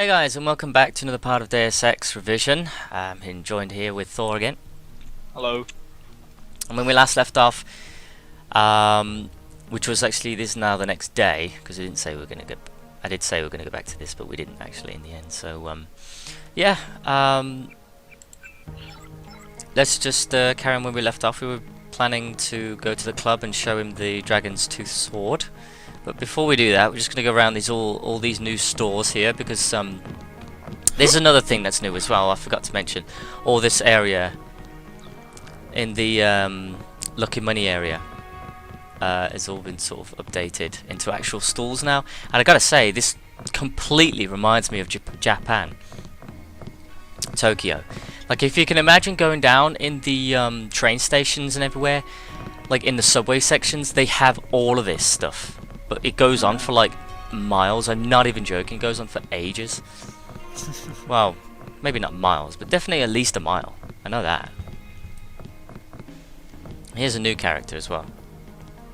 Hey guys, and welcome back to another part of Deus Ex Revision. I'm joined here with Thor again. Hello. And when we last left off, which was actually this is now the next day, because I didn't say we were going to go. I did say we were going to go back to this, but we didn't actually in the end. So yeah, let's just carry on where we left off. We were planning to go to the club and show him the Dragon's Tooth sword. But before we do that, we're just going to go around all these new stores here, because there's another thing that's new as well. I forgot to mention. All this area in the Lucky Money area has all been sort of updated into actual stores now. And I gotta say, this completely reminds me of Japan, Tokyo. Like, if you can imagine going down in the train stations and everywhere, like in the subway sections, they have all of this stuff. But it goes on for like miles. I'm not even joking. It goes on for ages. Well, maybe not miles, but definitely at least a mile. I know that. Here's a new character as well.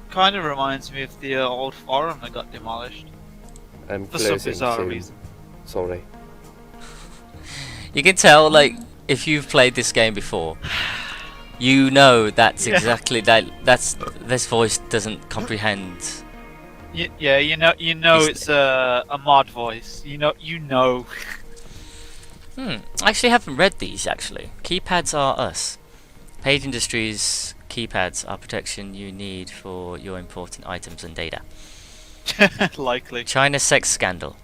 Kind of reminds me of the old forum that got demolished. For some bizarre reason. Sorry. You can tell, like, if you've played this game before, you know that's exactly that. This voice doesn't comprehend. Yeah, you know it's a mod voice. You know. I actually haven't read these, actually. Keypads are us. Page Industries keypads are protection you need for your important items and data. Likely. China sex scandal.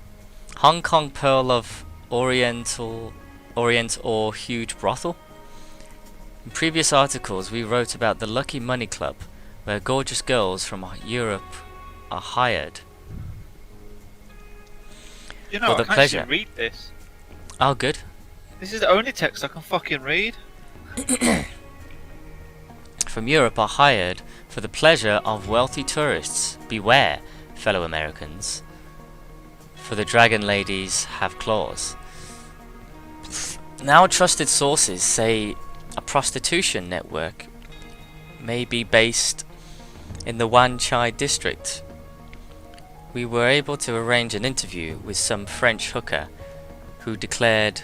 Hong Kong pearl of Orient or huge brothel. In previous articles, we wrote about the Lucky Money Club, where gorgeous girls from Europe are hired You know, for I the can pleasure. actually read this. Oh, good. This is the only text I can fucking read. From Europe are hired for the pleasure of wealthy tourists. Beware, fellow Americans, for the dragon ladies have claws. Now trusted sources say a prostitution network may be based in the Wan Chai district. We were able to arrange an interview with some French hooker who declared,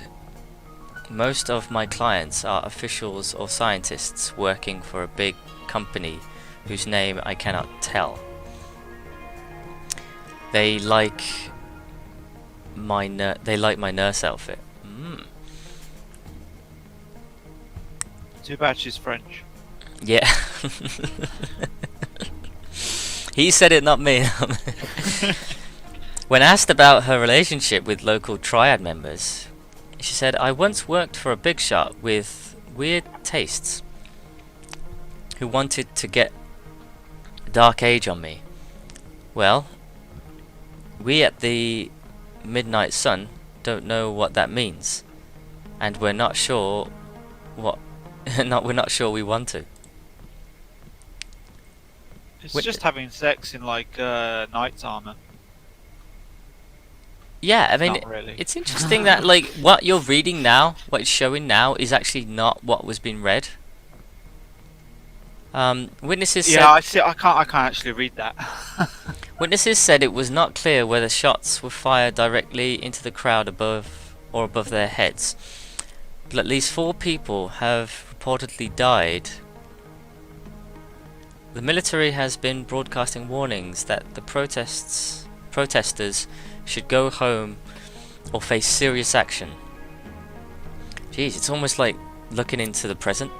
"Most of my clients are officials or scientists working for a big company whose name I cannot tell. They like my nurse outfit." Too bad she's French. Yeah. He said it, not me. When asked about her relationship with local triad members, she said, "I once worked for a big shot with weird tastes who wanted to get dark age on me. Well, we at the Midnight Sun don't know what that means, and we're not sure what we're not sure we want to." It's just having sex in like knight's armor. Yeah, I mean, Not really. it's interesting that like what you're reading now, what it's showing now, is actually not what was being read. Witnesses said, Yeah, I see. I can't actually read that. witnesses said it was not clear whether shots were fired directly into the crowd above or above their heads, but at least 4 people have reportedly died. The military has been broadcasting warnings that the protesters should go home or face serious action. Jeez, it's almost like looking into the present.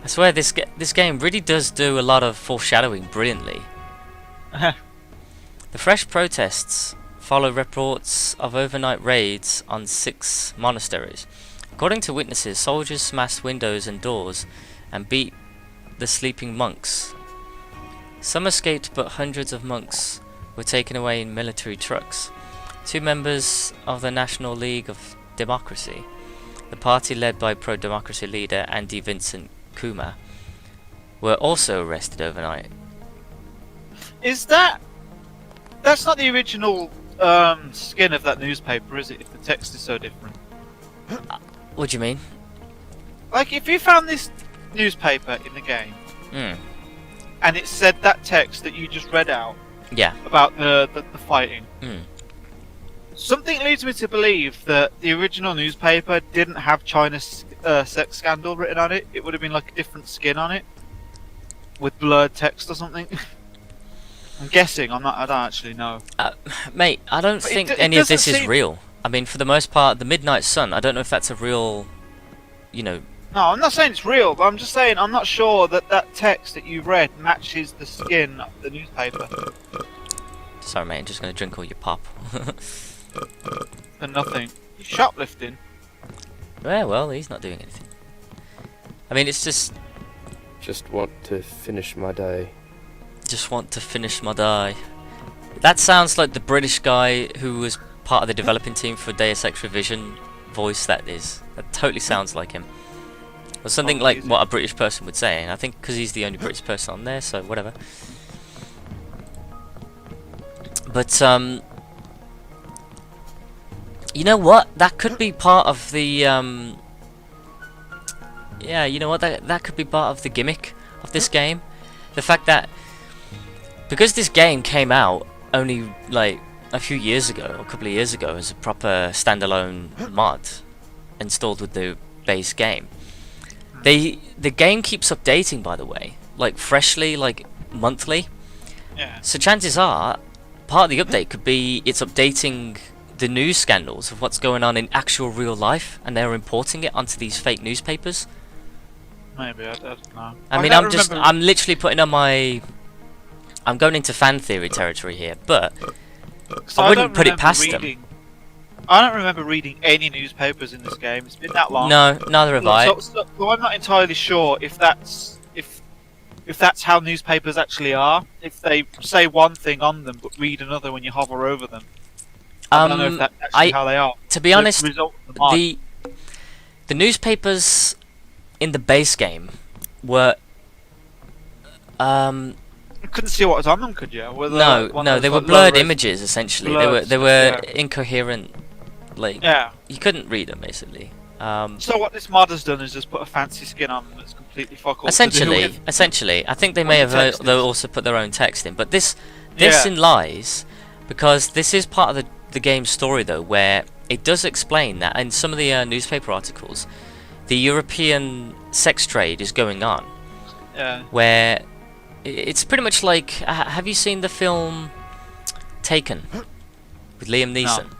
I swear this game really does do a lot of foreshadowing brilliantly. The fresh protests follow reports of overnight raids on 6 monasteries. According to witnesses, soldiers smashed windows and doors and beat the sleeping monks. Some escaped, but hundreds of monks were taken away in military trucks. 2 members of the National League of Democracy, the party led by pro-democracy leader Andy Vincent Kumar, were also arrested overnight. Is that's not the original skin of that newspaper, is it? If the text is so different. What do you mean? Like, if you found this newspaper in the game and it said that text that you just read out Yeah. about the fighting, Something leads me to believe that the original newspaper didn't have China's sex scandal written on it. It would have been like a different skin on it, with blurred text or something. I'm guessing. I don't actually know. Mate, I don't But think it any of doesn't this is seem- real. I mean, for the most part, the Midnight Sun, I don't know if that's a real, you know... No, I'm not saying it's real, but I'm just saying I'm not sure that that text that you read matches the skin of the newspaper. Sorry, mate, I'm just going to drink all your pop. For nothing. You're shoplifting. Yeah, well, he's not doing anything. I mean, it's just... Just want to finish my day. Just want to finish my day. That sounds like the British guy who was part of the developing team for Deus Ex Revision voice, that is. That totally sounds like him. Or something like what a British person would say, and I think because he's the only British person on there, so whatever. But, you know what? That could be part of the, yeah, you know what? That could be part of the gimmick of this game. The fact that, because this game came out only, like, a few years ago, or a couple of years ago, as a proper standalone mod installed with the base game. The game keeps updating, by the way, like freshly, like monthly. Yeah. So chances are, part of the update could be it's updating the news scandals of what's going on in actual real life, and they're importing it onto these fake newspapers. Maybe, I don't know. I mean, don't I'm literally putting on my... I'm going into fan theory territory here, but I wouldn't put it past them. I don't remember reading any newspapers in this game. It's been that long. No, neither have I. So I'm not entirely sure if that's how newspapers actually are. If they say one thing on them but read another when you hover over them. I don't know if that's actually how they are. To be honest, the the newspapers in the base game were you couldn't see what was on them, could you? no, they were blurred images essentially. They were incoherent. Like, yeah. You couldn't read them basically. So what this mod has done is just put a fancy skin on them that's completely fuck all Essentially, I think they may have they'll also put their own text in, but this Yeah. in lies because this is part of the game's story though, where it does explain that in some of the newspaper articles, the European sex trade is going on. Yeah. Where it's pretty much like, have you seen the film Taken with Liam Neeson? No.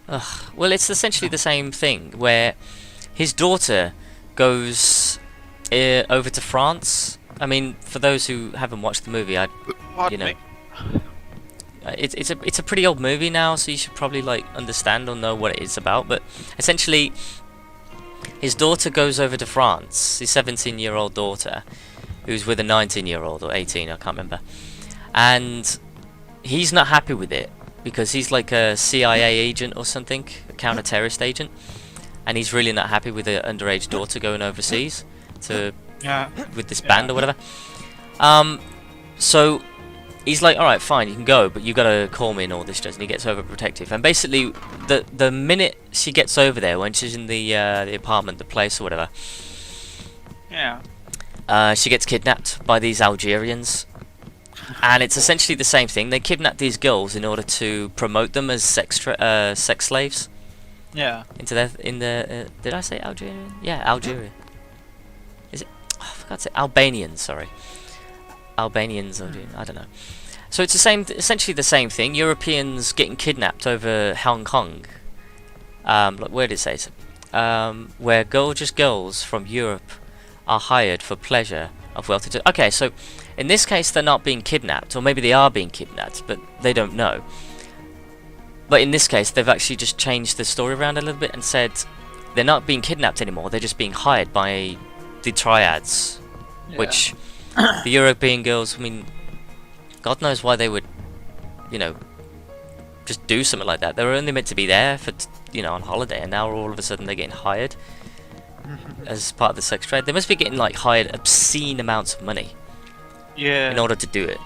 Ugh. Well, it's essentially the same thing, where his daughter goes over to France. I mean, for those who haven't watched the movie, Pardon me. it's a pretty old movie now, so you should probably like understand or know what it is about. But essentially, his daughter goes over to France. His 17-year-old daughter, who's with a 19-year-old or 18, I can't remember, and he's not happy with it. Because he's like a CIA agent or something, a counter-terrorist agent, and he's really not happy with an underage daughter going overseas with this band or whatever. So he's like, all right, fine, you can go, but you gotta call me and all this jazz. And he gets overprotective. And basically, the minute she gets over there, when she's in the apartment, the place or whatever, she gets kidnapped by these Algerians. And it's essentially the same thing. They kidnap these girls in order to promote them as sex slaves. Yeah. Did I say Algeria? Yeah, Algeria. Is it? Oh, I forgot to say Albanians. Sorry, Albanians. I don't know. So it's essentially the same thing. Europeans getting kidnapped over Hong Kong. Like, where did it say? Where gorgeous girls from Europe are hired for pleasure of well-to-do. Okay, so in this case they're not being kidnapped, or maybe they are being kidnapped, but they don't know. But in this case, they've actually just changed the story around a little bit and said they're not being kidnapped anymore. They're just being hired by the triads, which the European girls. I mean, God knows why they would, just do something like that. They were only meant to be there for, on holiday, and now all of a sudden they're getting hired as part of the sex trade. They must be getting like hired obscene amounts of money. Yeah. In order to do it.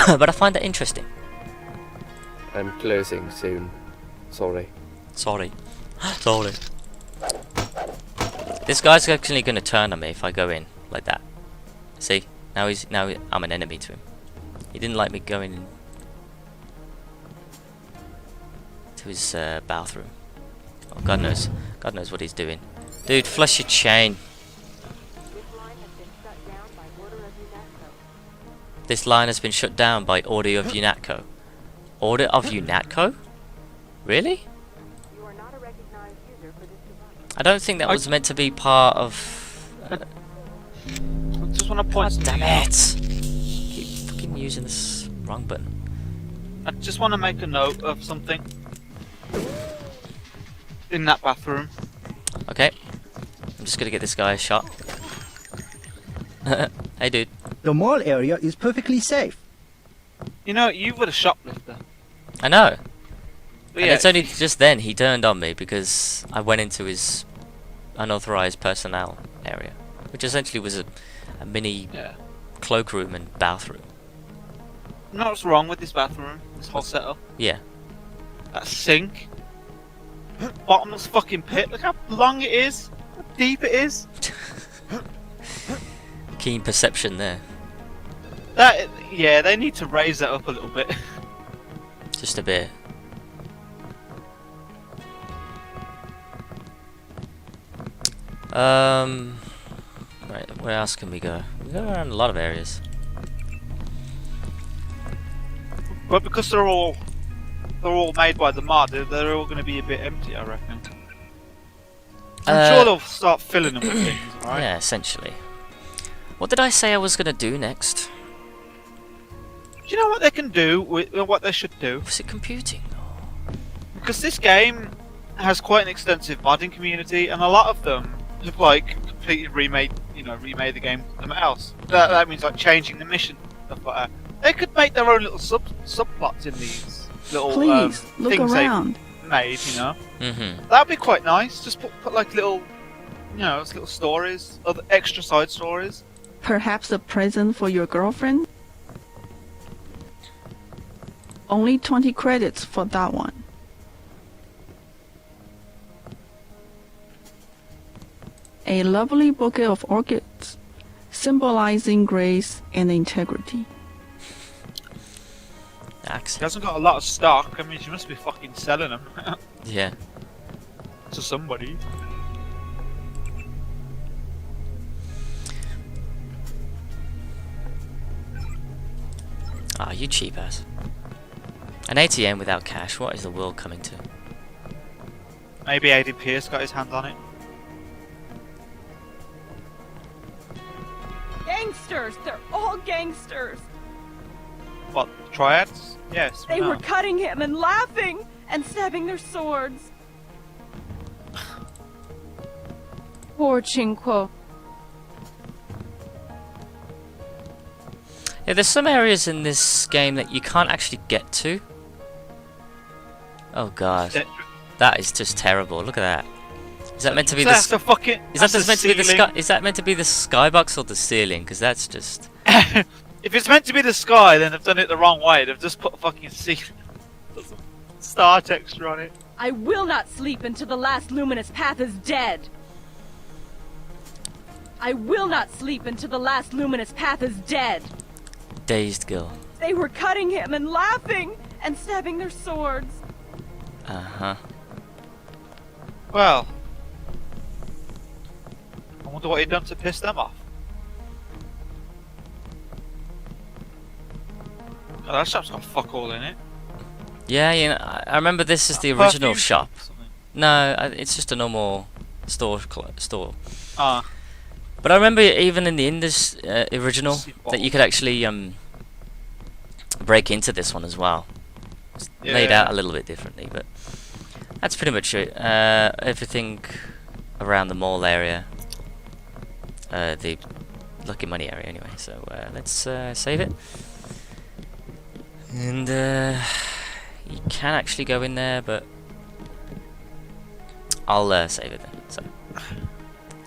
But I find that interesting. I'm closing soon. Sorry. Sorry. This guy's actually going to turn on me if I go in like that. See? Now I'm an enemy to him. He didn't like me going in. to his bathroom. Oh, God knows what he's doing. Dude, flush your chain. This line has been shut down by order of UNATCO. Order of UNATCO? Really? I don't think that was meant to be part of. I just want to point God something damn out. it! Keep fucking using this wrong button. I just want to make a note of something in that bathroom. Okay. I'm just gonna get this guy a shot. Hey, dude. The mall area is perfectly safe. You know, you were a shoplifter. I know. But And yeah, it's only just then he turned on me because I went into his unauthorized personnel area, which essentially was a mini yeah. cloakroom and bathroom. You know what's wrong with this bathroom? This whole setup? Yeah. That sink. Bottomless fucking pit. Look how long it is. How deep it is. Keen perception there. Yeah, they need to raise that up a little bit. Just a bit. Right, where else can we go? We go around a lot of areas. But because they're all made by the mod, they're all going to be a bit empty, I reckon. I'm sure they'll start filling them with things, right? Yeah, essentially. What did I say I was gonna do next? Do you know what they can do? What they should do? Was it computing? Because this game has quite an extensive modding community, and a lot of them have like completely remade the game something else. That means like changing the mission, stuff like that. They could make their own little subplots in these little Please look things around. they've made. You know, Mm-hmm. that'd be quite nice. Just put like little, little stories, other extra side stories. Perhaps a present for your girlfriend? Only 20 credits for that one. A lovely bouquet of orchids, symbolizing grace and integrity. She Accent. hasn't got a lot of stock. I mean, she must be fucking selling them Yeah. to somebody. Ah, you cheap ass. An ATM without cash, what is the world coming to? Maybe Aiden Pierce got his hands on it. Gangsters! They're all gangsters! What, triads? Yes. They we were know. cutting him and laughing and stabbing their swords. Poor Chinquo. Yeah, there's some areas in this game that you can't actually get to. Oh god, that is just terrible. Look at that. Is that meant to be the? That's the fucking. Is that that's just meant to be the ceiling. sky? Is that meant to be the skybox or the ceiling? Because that's just. If it's meant to be the sky, then they've done it the wrong way. They've just put fucking star texture on it. I will not sleep until the last luminous path is dead. I will not sleep until the last luminous path is dead. Dazed girl. They were cutting him and laughing and stabbing their swords. Uh-huh. Well, I wonder what he'd done to piss them off. Oh, that shop's got fuck all in it. Yeah, you know, I remember this is the original Perfume shop. or something. No, it's just a normal store. Store. Ah, But I remember even in the original See that you could actually break into this one as well. It's laid Yeah. out a little bit differently, but that's pretty much it. Everything around the mall area, the Lucky Money area anyway. So let's save it. And you can actually go in there, but I'll save it then. So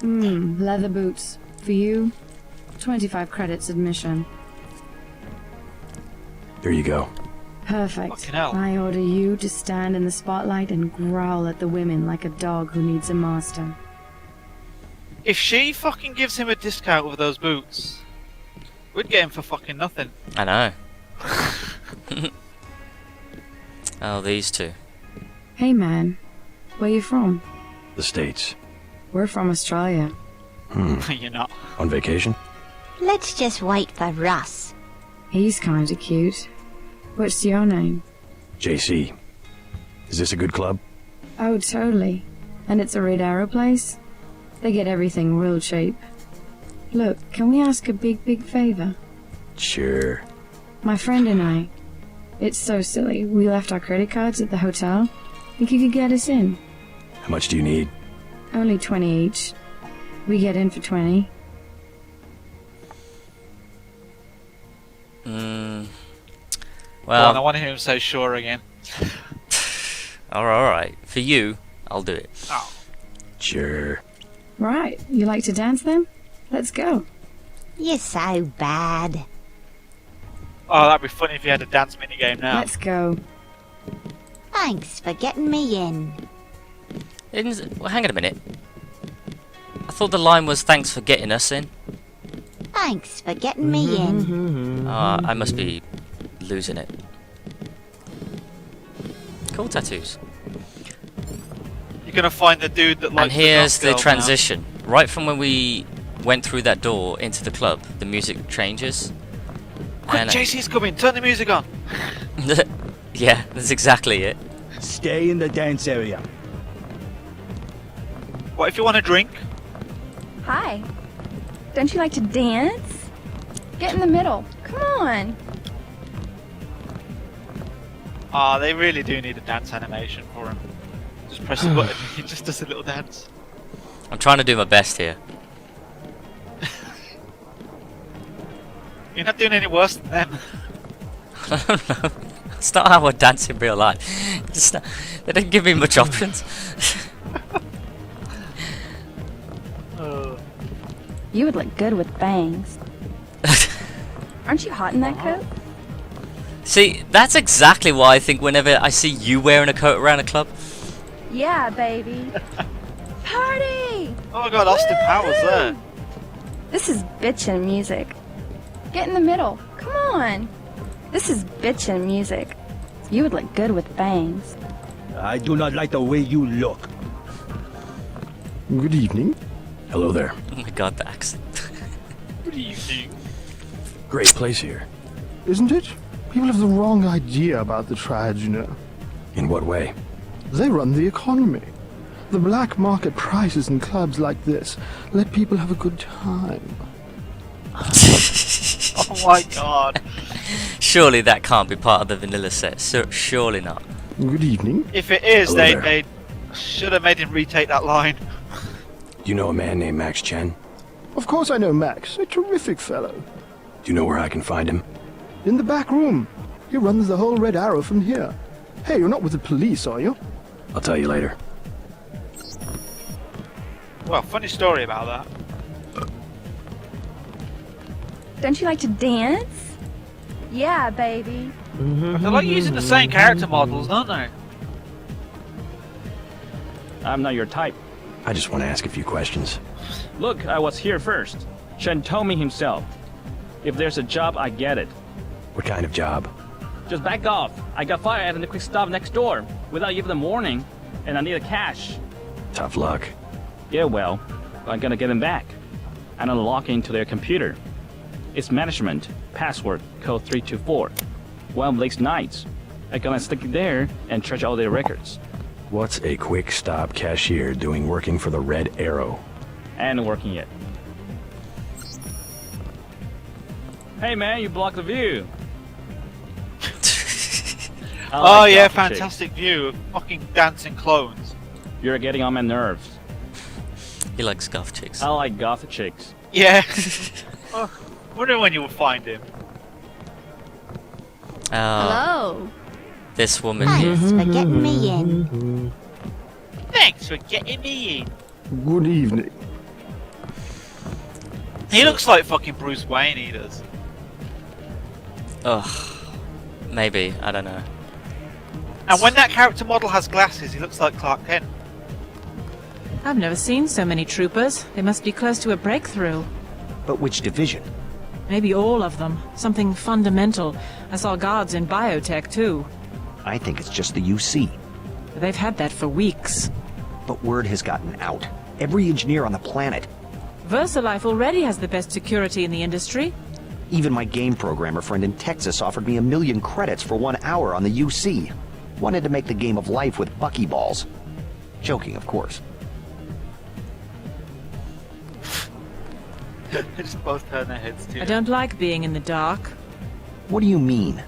Leather boots. For you, 25 credits admission. There you go. Perfect. Fucking hell. I order you to stand in the spotlight and growl at the women like a dog who needs a master. if she fucking gives him a discount with those boots, we'd get him for fucking nothing. I know. Oh, these two. Hey man, where you from? The States. We're from Australia. You're not. On vacation? Let's just wait for Russ. He's kinda cute. What's your name? JC. Is this a good club? Oh, totally. And it's a Red Arrow place? They get everything real cheap. Look, can we ask a big favor? Sure. My friend and I. It's so silly. We left our credit cards at the hotel. Think you could get us in? How much do you need? Only 20 each. We get in for 20. Well, I Well, want to hear him say sure again. alright. For you, I'll do it. Oh. Sure. Right, you like to dance then? Let's go. You're so bad. Oh, that'd be funny if you had a dance minigame now. Let's go. Thanks for getting me in. Well, hang on a minute. I thought the line was thanks for getting us in. Thanks for getting me in. I must be losing it. Cool tattoos. You're gonna find the dude that likes And here's the the goth girl transition. Right from when we went through that door into the club, the music changes. now. Quick, And JC's coming. Turn the music on. yeah, that's exactly it. Stay in the dance area. What if you want a drink? Hi. Don't you like to dance? Get in the middle. Come on. Ah, they really do need a dance animation for him. Just press the button. He just does a little dance. I'm trying to do my best here. You're not doing any worse than them. I don't know. It's not how I dance in real life. They didn't give me much options. You would look good with bangs. Aren't you hot in that coat? See, that's exactly why I think whenever I see you wearing a coat around a club. Yeah, baby. Party! Oh my god, Austin Powers there. This is bitchin' music. Get in the middle. Come on. This is bitchin' music. You would look good with bangs. I do not like the way you look. Good evening. Hello there. Oh my god, the accent. What do you think? Great place here. Isn't it? People have the wrong idea about the triad, you know. In what way? They run the economy. The black market prices in clubs like this let people have a good time. Oh my god. Surely that can't be part of the vanilla set. Surely not. Good evening. If it is, Hello they, there. they should have made him retake that line. Do you know a man named Max Chen? Of course I know Max, a terrific fellow. Do you know where I can find him? In the back room. He runs the whole Red Arrow from here. Hey, you're not with the police, are you? I'll tell you later. Well, funny story about that. Don't you like to dance? Yeah, baby. They like using the same character models, don't they? I'm not your type. I just want to ask a few questions. Look, I was here first. Shen told me himself. If there's a job, I get it. What kind of job? Just back off. I got fired at the quick stop next door without even a warning, and I need a cash. Tough luck. Yeah, well, I'm gonna get him back. And unlock into their computer. It's management, password, code 324. One of Blake's nights. I'm gonna stick it there and trash all their records. What's a quick stop cashier doing working for the Red Arrow? And working it. Hey man, you blocked the view. I Oh like yeah, goth chicks. fantastic view of fucking dancing clones. You're getting on my nerves. He likes goth chicks. I like goth chicks. Yeah. Oh, wonder when you will find him. Hello. This woman Thanks here. for getting me in. Thanks for getting me in. Good evening. He looks like fucking Bruce Wayne, he does. Ugh. Maybe. I don't know. And when that character model has glasses, he looks like Clark Kent. I've never seen so many troopers. They must be close to a breakthrough. But which division? Maybe all of them. Something fundamental. I saw guards in biotech, too. I think it's just the UC. They've had that for weeks. But word has gotten out. Every engineer on the planet, VersaLife already has the best security in the industry. even my game programmer friend in Texas offered me 1 million credits for 1 hour on the UC. Wanted to make the game of life with buckyballs. Joking, of course. They just both turn their heads to you. I don't like being in the dark. What do you mean?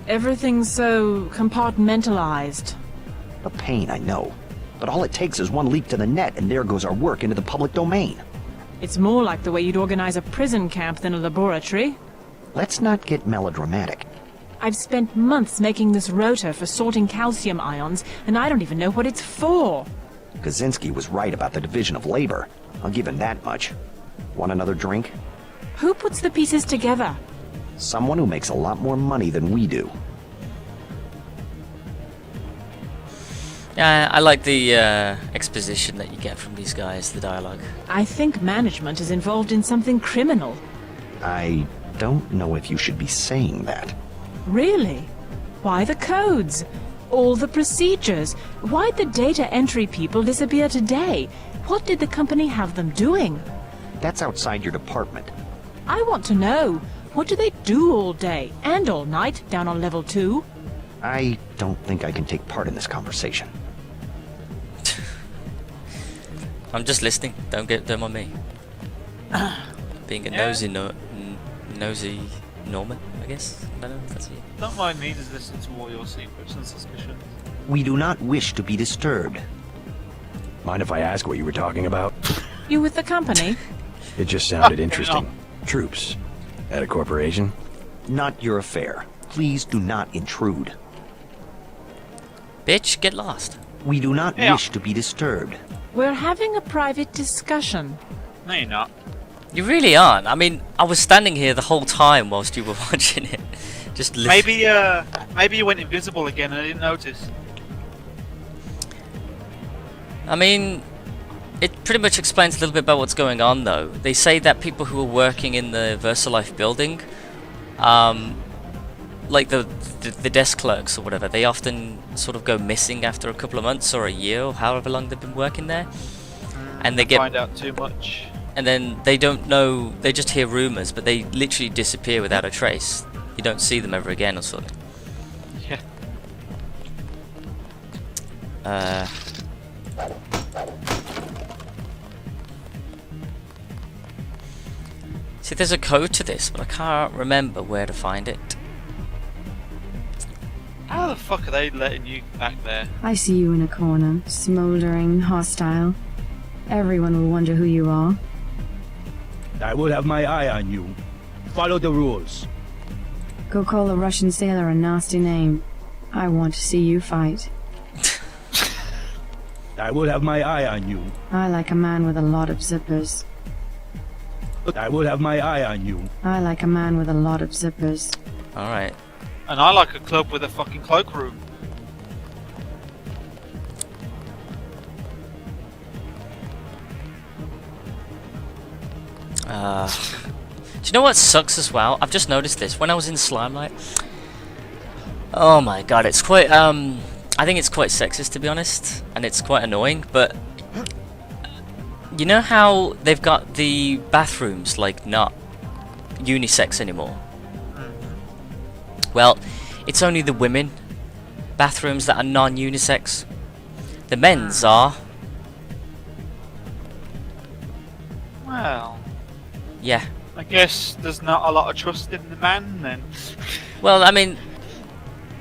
Everything's so compartmentalized. A pain, I know. But all it takes is 1 leak to the net, and there goes our work into the public domain. It's more like the way you'd organize a prison camp than a laboratory. Let's not get melodramatic. I've spent months making this rotor for sorting calcium ions, and I don't even know what it's for. Kaczynski was right about the division of labor. I'll give him that much. Want another drink? Who puts the pieces together? Someone who makes a lot more money than we do. Yeah, I like the exposition that you get from these guys, the dialogue. I think management is involved in something criminal. I don't know if you should be saying that. Really? Why the codes? All the procedures? Why'd the data entry people disappear today? What did the company have them doing? That's outside your department. I want to know. What do they do all day and all night down on level 2? I don't think I can take part in this conversation. I'm just listening. Don't mind me. Being a nosy Norman, I guess. I don't know if that's it. Don't mind me just listening to all your secrets and suspicions. We do not wish to be disturbed. Mind if I ask what you were talking about? You with the company? It just sounded interesting. Troops. At a corporation? Not your affair. Please do not intrude. Bitch, get lost. We do not wish to be disturbed. We're having a private discussion. No, you're not. You really aren't. I mean, I was standing here the whole time whilst you were watching it. Just listening. Maybe you went invisible again and I didn't notice. I mean, it pretty much explains a little bit about what's going on, though. They say that people who are working in the VersaLife building, like the desk clerks or whatever, they often sort of go missing after a couple of months or a year or however long they've been working there, and they find out too much. And then they don't know. They just hear rumors, but they literally disappear without a trace. You don't see them ever again or something. Yeah. See, there's a code to this, but I can't remember where to find it. How the fuck are they letting you back there? I see you in a corner, smoldering, hostile. Everyone will wonder who you are. I will have my eye on you. Follow the rules. Go call a Russian sailor a nasty name. I want to see you fight. I will have my eye on you. I like a man with a lot of zippers. I will have my eye on you. I like a man with a lot of zippers. Alright. And I like a club with a fucking cloakroom. Do you know what sucks as well? I've just noticed this when I was in Slimelight. Oh my god, it's quite I think it's quite sexist, to be honest, and it's quite annoying, but you know how they've got the bathrooms like not unisex anymore? Well, it's only the women bathrooms that are non-unisex. The men's are. Well, yeah. I guess there's not a lot of trust in the man then. Well, I mean,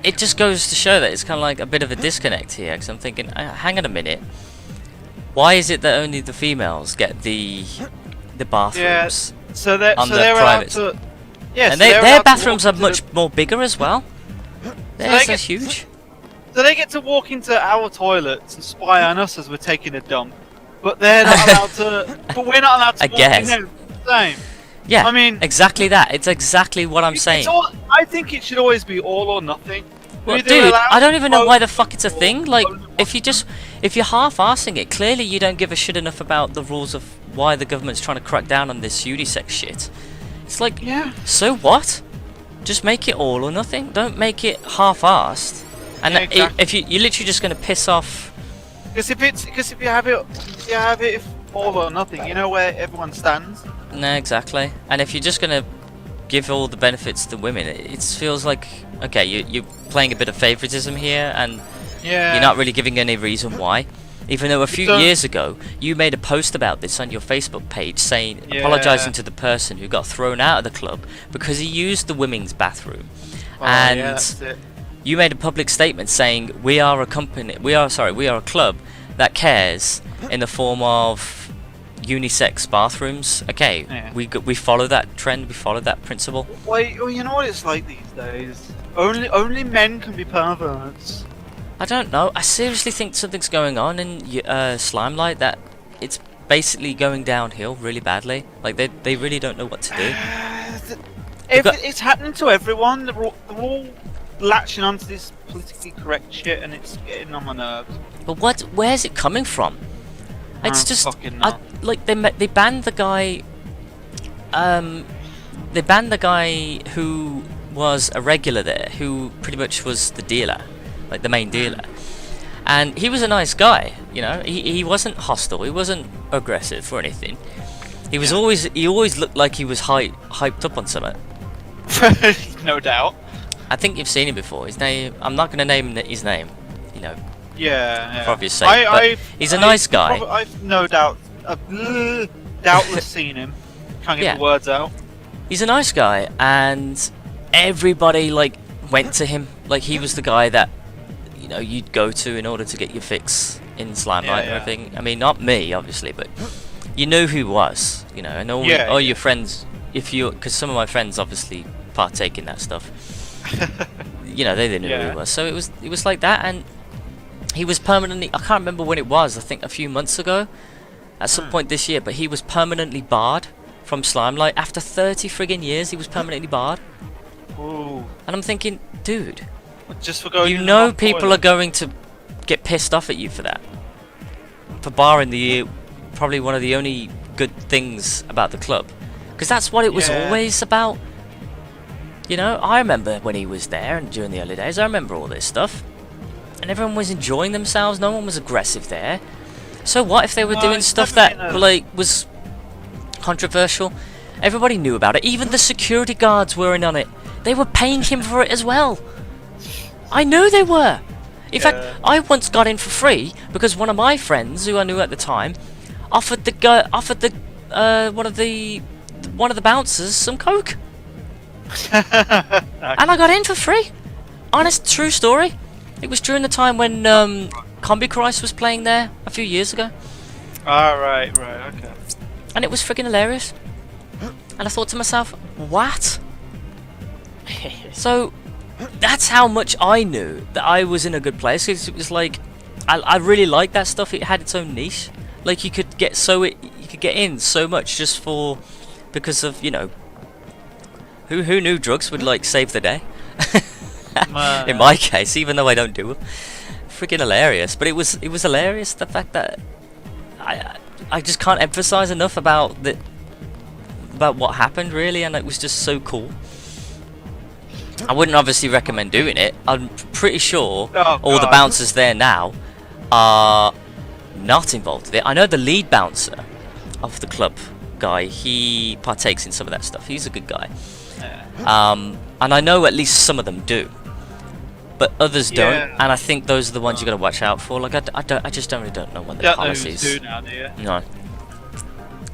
it just goes to show that it's kind of like a bit of a disconnect here, because I'm thinking, hang on a minute, why is it that only the females get the bathrooms so they're private? allowed to, yeah, and so their bathrooms are much more bigger as well. Theirs are huge. So they get to walk into our toilets and spy on us as we're taking a dump, but they're not allowed to. But we're not allowed to walk in there the same. Yeah, I mean, exactly that. It's exactly what I'm saying. I think it should always be all or nothing. Well, dude, I don't even know why the fuck it's a thing. Like, if you're half-arsing it, clearly you don't give a shit enough about the rules of why the government's trying to crack down on this unisex shit. It's like, so what? Just make it all or nothing. Don't make it half-arsed And Yeah, exactly. if you're literally just going to piss off. Because if you have it all or nothing, you know where everyone stands. No, exactly. And if you're just going to give all the benefits to women, it feels like, okay, you're playing a bit of favoritism here, and you're not really giving any reason why. Even though a few years ago you made a post about this on your Facebook page, saying apologizing to the person who got thrown out of the club because he used the women's bathroom, and that's it. you made a public statement saying we are a club that cares in the form of unisex bathrooms. Okay, we follow that trend, we follow that principle. Well, you know what it's like these days. Only men can be perverts. I don't know. I seriously think something's going on in Slimelight, that it's basically going downhill really badly. Like they really don't know what to do. It's happening to everyone. They're all latching onto this politically correct shit, and it's getting on my nerves. But where's it coming from? It's just like they banned the guy. They banned the guy who was a regular there, who pretty much was the dealer, like the main dealer, and he was a nice guy. You know, he wasn't hostile, he wasn't aggressive or anything. He was he always looked like he was hyped up on something. No doubt. I think you've seen him before. His name, I'm not going to name his name, you know. Yeah. For obvious sake, but he's a nice guy. I've no doubt, doubtless seen him. Can't get the words out. He's a nice guy, and everybody like went to him. Like he was the guy that, you know, you'd go to in order to get your fix in Slimelight and everything. I mean, not me, obviously, but you knew who he was, you know, and all your friends. Because some of my friends obviously partake in that stuff. You know, they didn't know who he was. So it was like that, and he was permanently, I can't remember when it was, I think a few months ago, at some point this year, but he was permanently barred from Slimelight. After 30 friggin' years, he was permanently barred. Ooh. And I'm thinking, dude, just for going, you know, people are going to get pissed off at you for that, for barring probably one of the only good things about the club, because that's what it was always about. You know, I remember when he was there and during the early days, I remember all this stuff, and everyone was enjoying themselves, no one was aggressive there. So what if they were doing stuff that like was controversial? Everybody knew about it, even the security guards were in on it. They were paying him for it as well. I know they were. In fact, I once got in for free because one of my friends, who I knew at the time, offered one of the bouncers some coke. And I got in for free. Honest, true story. It was during the time when Combi Christ was playing there a few years ago. Right, okay. And it was freaking hilarious. And I thought to myself, what? So that's how much I knew that I was in a good place. It was like, I really liked that stuff. It had its own niche. Like you could get in so much just because of, you know, who knew drugs would like save the day. In my case, even though I don't do them. Freaking hilarious. But it was hilarious, the fact that I just can't emphasize enough about what happened, really, and it was just so cool. I wouldn't obviously recommend doing it. I'm pretty sure all the bouncers there now are not involved with it. I know the lead bouncer of the club guy, he partakes in some of that stuff. He's a good guy. And I know at least some of them do, but others don't, and I think those are the ones you got to watch out for. Like I just really don't know what their policies. Do now, do you? No,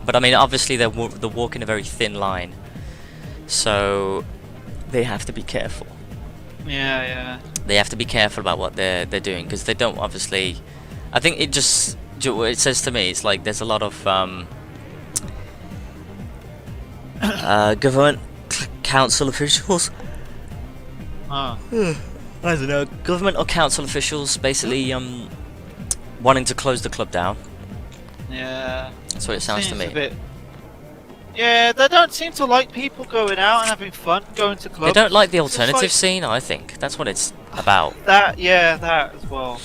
but I mean, obviously they're walking a very thin line, so they have to be careful. Yeah. They have to be careful about what they're doing, because they don't obviously. I think it says to me, it's like there's a lot of government council officials. I don't know, government or council officials basically wanting to close the club down. Yeah. That's what it sounds to me. Yeah, they don't seem to like people going out and having fun, going to clubs. They don't like the alternative scene, I think. That's what it's about. That as well.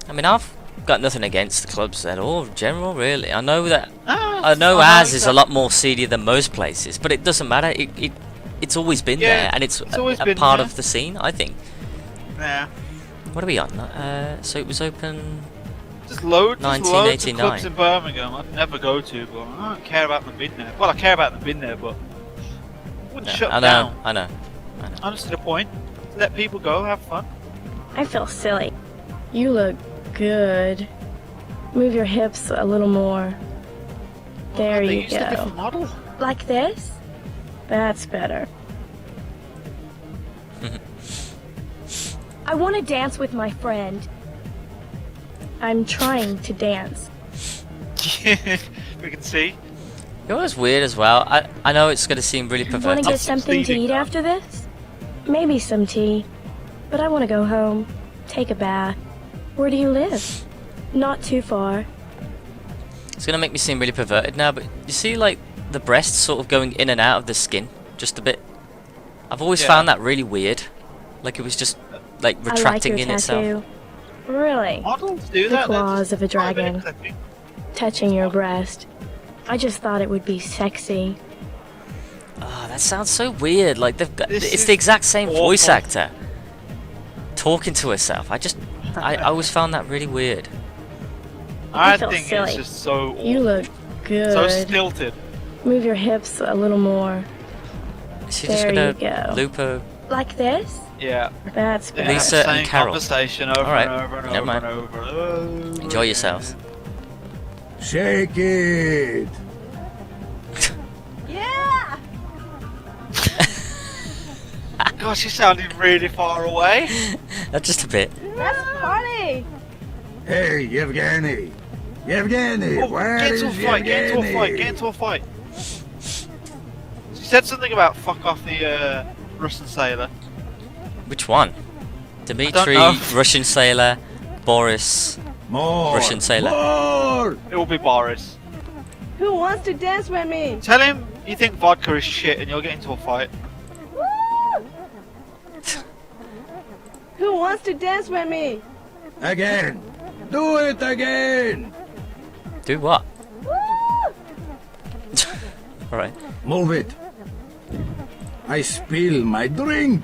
I mean, I've got nothing against the clubs at all, in general, really. I know that Az is a lot more seedy than most places, but it doesn't matter. It's always been there, and it's a part of the scene, I think. Yeah. What are we on? So it was open. There's loads of 1989. clubs in Birmingham I'd never go to, but I don't care about them being there. Well, I care about them being there, but I wouldn't shut them down. I know. Honestly, the point. Let people go, have fun. I feel silly. You look good. Move your hips a little more. There They you used a go. different model. Like this? That's better. I want to dance with my friend. I'm trying to dance. We can see. You know what's weird as well? I know it's going to seem really Want perverted. to get something to eat after this? Maybe some tea. But I want to go home. Take a bath. Where do you live? Not too far. It's going to make me seem really perverted now, but you see, like, the breasts sort of going in and out of the skin, just a bit. I've always found that really weird. Like, it was just, like, retracting I like your in itself. tattoo. Really? Models do The that. claws of a dragon. Touching your breast. I just thought it would be sexy. Oh, that sounds so weird. Like, they've got, This it's is the exact same voice awful. actor talking to herself. I always found that really weird. I feel think silly. it's just so awful. You look good. So stilted. Move your hips a little more. Is she just There going you to go. loop her? Like this? Yeah. That's They better. have Lisa the same and Carol. conversation over Alright, and over and never over mind. and over. Oh, Enjoy yourselves. Shake it. Yeah! God, she sounded really far away. Just a bit. Let's party! Hey, Yevgeny. Yevgeny, Oh, where get is into a fight, get into a fight, get into a fight. She said something about fuck off the Russian sailor. Which one? Dmitri, know. Russian sailor. Boris, More. Russian sailor. More. It will be Boris. Who wants to dance with me? Tell him you think vodka is shit and you'll get into a fight. Who wants to dance with me? Again. Do it again. Do what? Alright. Move it. I spill my drink.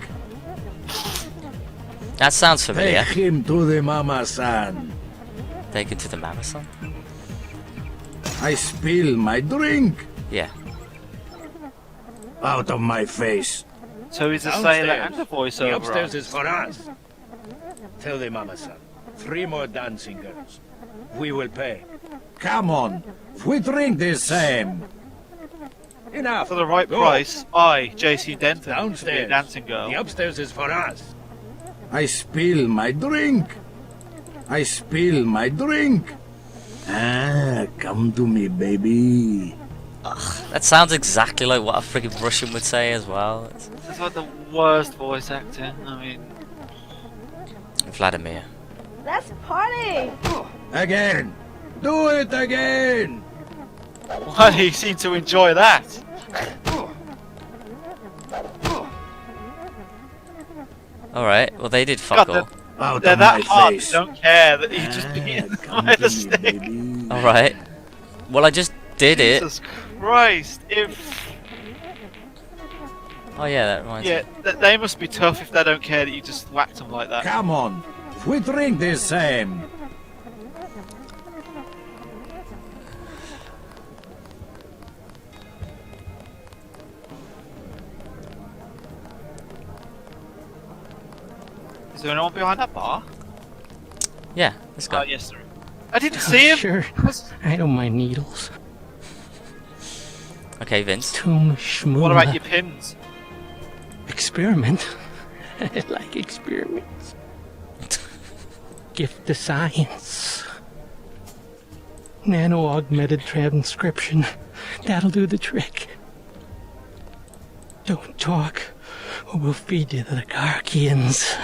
That sounds familiar. Take him to the mama-san. Take it to the marathon? I spill my drink. Yeah. Out of my face. So he's a Downstairs. sailor and a voiceover. The upstairs artist. is for us. Tell the mama-san. 3 more dancing girls. We will pay. Come on. We drink the same. Enough. For the right Go. price, I, JC Denton, to be a Downstairs. dancing girl. The upstairs is for us. I spill my drink. I spill my drink. Ah, come to me, baby. That sounds exactly like what a friggin' Russian would say as well. It's like the worst voice acting. I mean, Vladimir. Let's party! Again. Do it again. why do you seem to enjoy that? Alright, well they did fuck all. Out They're of that my hard, face. they don't care that you just being Come by to the me, stick. baby. Alright. Well I just did it. Jesus Christ, if... Oh yeah, that reminds Yeah, me. they must be tough if they don't care that you just whacked them like that. Come on. We drink the same. Is there anyone behind that bar? Yeah, this Oh, guy. yes, there is. I didn't see him! Sure. I don't mind needles. Okay, Vince. Too much What about your pins? Experiment. I like experiments. Gift to science. Nano augmented transcription. That'll do the trick. Don't talk, or we'll feed you to the Garkians.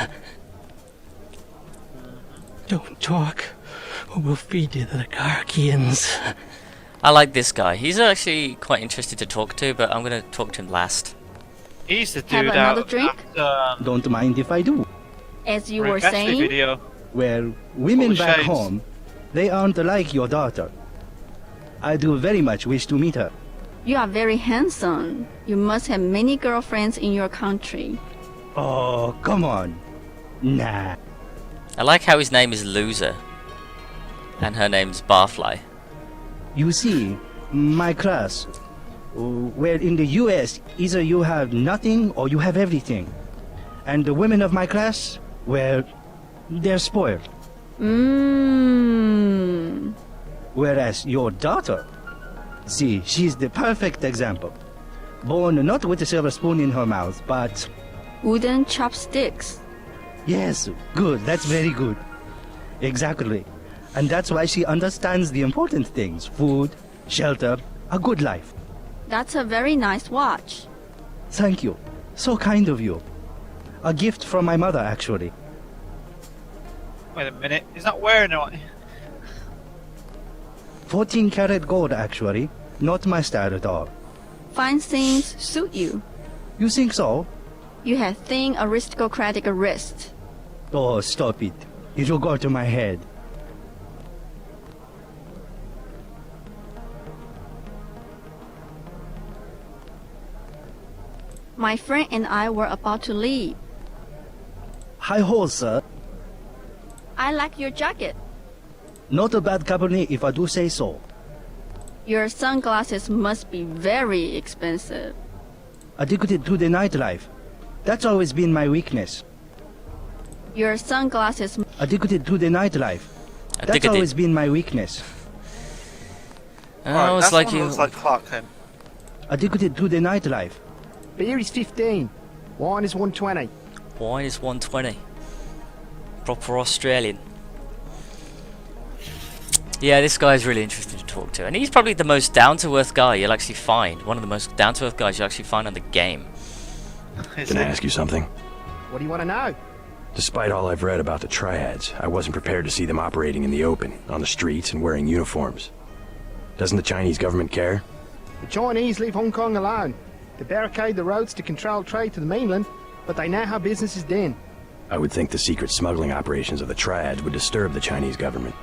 Don't talk, or we'll feed you to the Garkians. I like this guy. He's actually quite interested to talk to, but I'm gonna talk to him last. He's the Have dude another out drink? at, Don't mind if I do. As you Rick were Astley saying, video. Well, women Full of back shades. home, they aren't like your daughter. I do very much wish to meet her. you are very handsome. You must have many girlfriends in your country. Oh, come on. Nah. I like how his name is Loser, and her name's Barfly. You see, my class, where in the US, either you have nothing or you have everything. And the women of my class, well, they're spoiled. Whereas your daughter, see, she's the perfect example. Born not with a silver spoon in her mouth, but... Wooden chopsticks. Yes, good, that's very good. Exactly. And that's why she understands the important things. Food, shelter, a good life. That's a very nice watch. Thank you. So kind of you. A gift from my mother, actually. Wait a minute, he's not wearing it. 14 karat gold, actually. Not my style at all. Fine things suit you. You think so? You have thin aristocratic wrist. Oh, stop it. It'll go to my head. My friend and I were about to leave. Hi-ho, sir. I like your jacket. Not a bad company if I do say so. Your sunglasses must be very expensive. Addicted to the nightlife. That's always been my weakness. Your sunglasses... Addicted to the nightlife. That's always been my weakness. Oh, it's like you... looks like Clark Kent. Addicted to the nightlife. Beer is 15. Wine is 120. Wine is 120. Proper Australian. Yeah, this guy's really interesting to talk to, and he's probably the most down-to-earth guy you'll actually find. One of the most down-to-earth guys you'll actually find on the game. Can I ask you something? What do you want to know? Despite all I've read about the triads, I wasn't prepared to see them operating in the open, on the streets, and wearing uniforms. Doesn't the Chinese government care? The Chinese leave Hong Kong alone. They barricade the roads to control trade to the mainland, but they know how business is done. I would think the secret smuggling operations of the triads would disturb the Chinese government.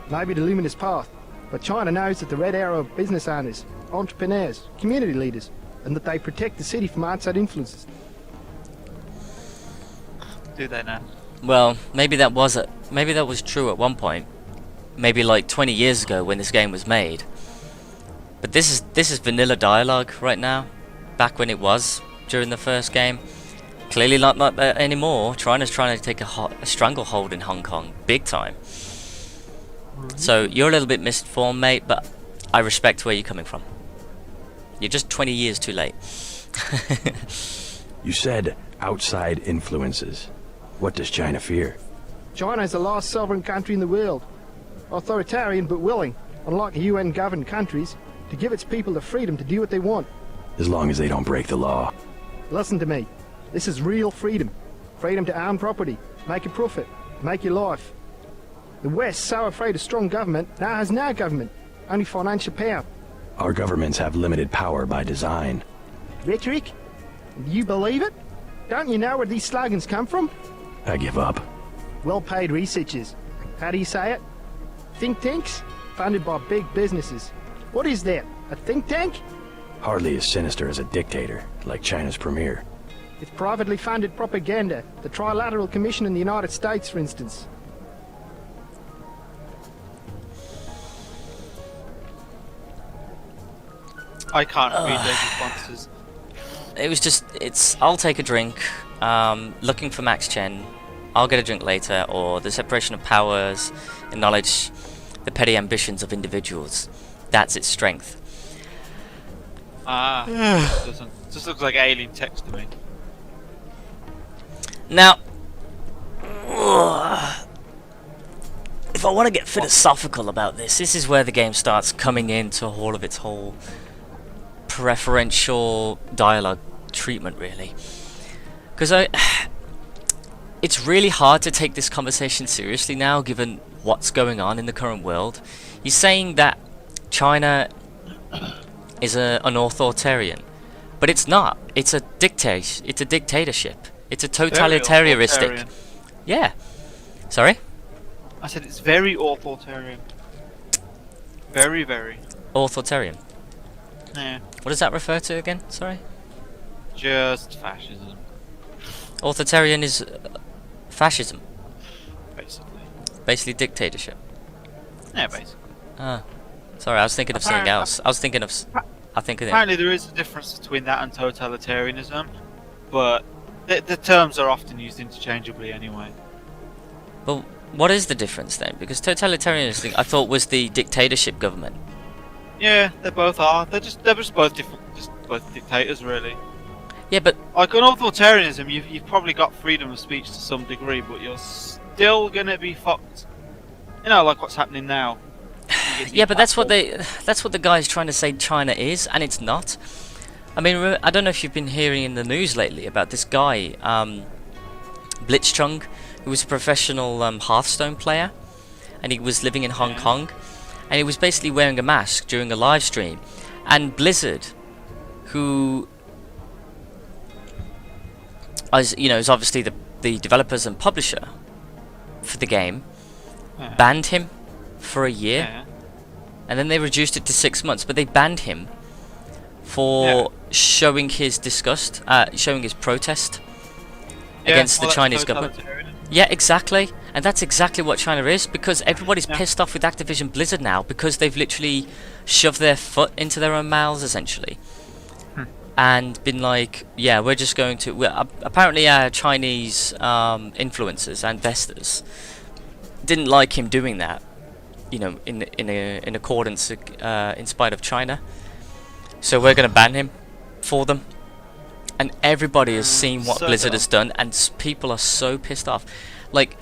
Maybe the luminous path, but China knows that the Red Arrow are business owners, entrepreneurs, community leaders, and that they protect the city from outside influences. Do they now? Well, maybe that was true at one point. Maybe like 20 years ago when this game was made. But this is vanilla dialogue right now. Back when it was during the first game. Clearly not like that anymore. China's trying to take a stranglehold in Hong Kong, big time. So you're a little bit misinformed, mate, but I respect where you're coming from. You're just 20 years too late. You said outside influences. What does China fear? China is the last sovereign country in the world. Authoritarian but willing, unlike UN-governed countries, to give its people the freedom to do what they want. As long as they don't break the law. Listen to me. This is real freedom. Freedom to own property, make a profit, make your life. The West, so afraid of strong government, now has no government, only financial power. Our governments have limited power by design. Rhetoric? Do you believe it? Don't you know where these slogans come from? I give up. Well-paid researchers. How do you say it? Think tanks? Funded by big businesses. What is that? A think tank? Hardly as sinister as a dictator, like China's premier. It's privately funded propaganda. The Trilateral Commission in the United States, for instance. I can't read those responses. It was just, I'll take a drink, looking for Max Chen, I'll get a drink later, or the separation of powers, acknowledge the petty ambitions of individuals. That's its strength. Just looks like alien text to me. Now, if I want to get philosophical about this is where the game starts coming into all of its whole preferential dialogue treatment, really. Because it's really hard to take this conversation seriously now, given what's going on in the current world. He's saying that China is an authoritarian, but it's not. It's a dictatorship. It's a totalitarianistic. Yeah. Sorry? I said it's very authoritarian. Very, very. Authoritarian. Yeah. What does that refer to again? Sorry? Just fascism. Authoritarian is fascism. Basically. Basically dictatorship. Yeah, basically. Ah, sorry, I was thinking of something else. I was thinking of. Apparently, there is a difference between that and totalitarianism, but the terms are often used interchangeably anyway. Well, what is the difference then? Because totalitarianism, I thought, was the dictatorship government. Yeah, they both are. They're just both different, just both dictators, really. Yeah, but like on authoritarianism, you've probably got freedom of speech to some degree, but you're still gonna be fucked. You know, like what's happening now. Yeah, but that's what the guy's trying to say China is, and it's not. I mean, I don't know if you've been hearing in the news lately about this guy, Blitzchung, who was a professional Hearthstone player, and he was living in Hong Kong, and he was basically wearing a mask during a live stream, and Blizzard, who is obviously the developers and publisher for the game, banned him for a year, and then they reduced it to 6 months, but they banned him for showing his disgust, showing his protest against the Chinese government. Yeah, exactly, and that's exactly what China is, because everybody's pissed off with Activision Blizzard now, because they've literally shoved their foot into their own mouths, essentially. And been like, yeah, we're just going to... apparently our Chinese influencers and investors didn't like him doing that, in accordance, in spite of China. So we're going to ban him for them. And everybody has seen what Blizzard has done, and people are so pissed off. Like,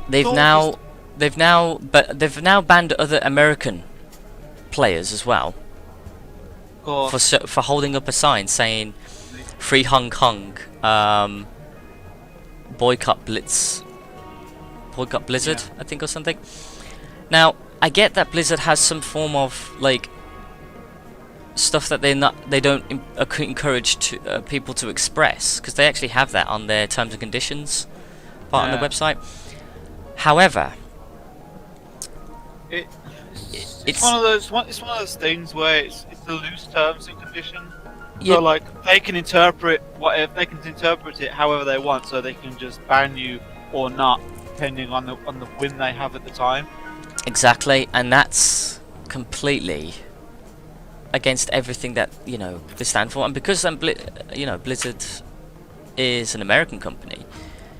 they've now banned other American players as well. For holding up a sign saying "Free Hong Kong," boycott Blizzard, I think, or something. Now, I get that Blizzard has some form of like stuff that they don't encourage people to express, because they actually have that on their terms and conditions part on the website. However, it's one of those things where it's the loose terms and conditions. Yeah. So like they can interpret it however they want, so they can just ban you or not, depending on the win they have at the time. Exactly, and that's completely against everything that they stand for. And because Blizzard is an American company,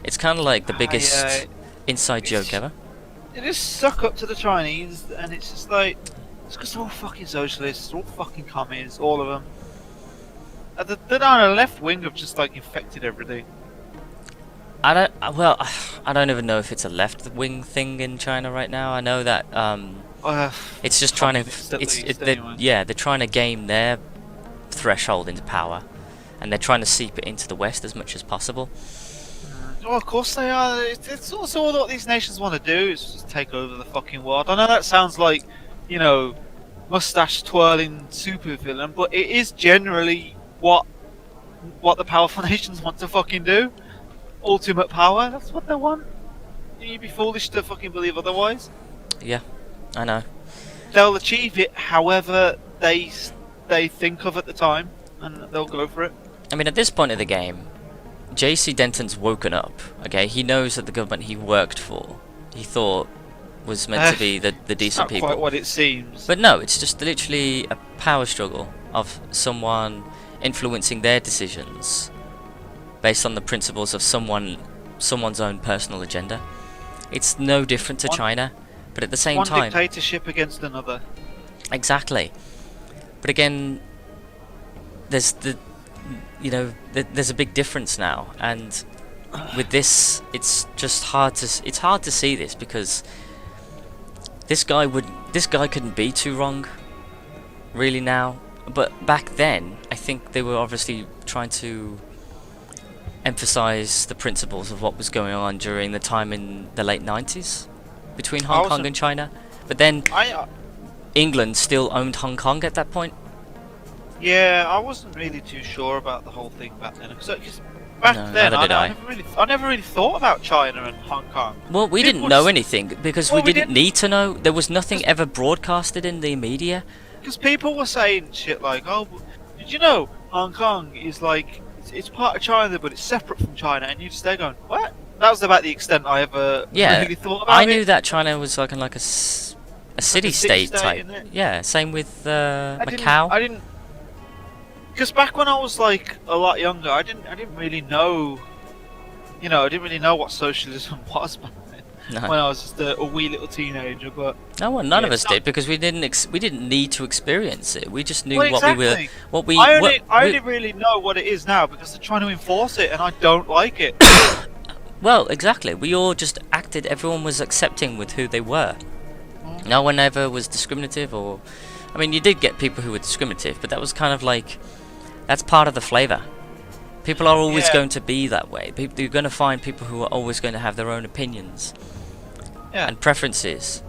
it's kind of like the biggest inside joke ever. They just suck up to the Chinese, and it's just like, it's because they're all fucking socialists, they're all fucking commies, all of them. The left wing have just like infected everything. I don't even know if it's a left wing thing in China right now. I know that it's just trying to they're trying to game their threshold into power, and they're trying to seep it into the West as much as possible. Well, of course they are. It's also all what these nations want to do is just take over the fucking world. I know that sounds like, mustache twirling supervillain, but it is generally what the powerful nations want to fucking do. Ultimate power, that's what they want. You'd be foolish to fucking believe otherwise. Yeah, I know. They'll achieve it however they think of at the time, and they'll go for it. I mean, at this point of the game, JC Denton's woken up, okay? He knows that the government he worked for, he thought was meant to be the decent people. Not quite what it seems. But no, it's just literally a power struggle of someone influencing their decisions based on the principles of someone's own personal agenda. It's no different to China, but at the same time... One dictatorship against another. Exactly. But again, there's there's a big difference now, and with this, it's just hard to see this, because this guy couldn't be too wrong, really now. But back then, I think they were obviously trying to emphasize the principles of what was going on during the time in the late 90s between Hong Kong and China. But then England still owned Hong Kong at that point. Yeah, I wasn't really too sure about the whole thing back then. Because back then, I never really thought about China and Hong Kong. Well, we didn't know anything, because we didn't need to know. There was nothing ever broadcasted in the media. Because people were saying shit like, "Oh, did you know Hong Kong is like it's part of China, but it's separate from China?" And you just there going, "What? That was about the extent I ever really thought about it. I knew that China was like a city-state type. Innit? Yeah, same with I Macau. didn't. Because back when I was like a lot younger, I didn't really know. You know, I didn't really know what socialism was back then. No. When I was just a wee little teenager, but No, well, none of us did because we didn't need to experience it. We just knew Well, what we were. I only really know what it is now because they're trying to enforce it, and I don't like it. Well, exactly. We all just acted. Everyone was accepting with who they were. No one ever was discriminative, or I mean, you did get people who were discriminative, but that was kind of like that's part of the flavor. People are always going to be that way. You're going to find people who are always going to have their own opinions and preferences,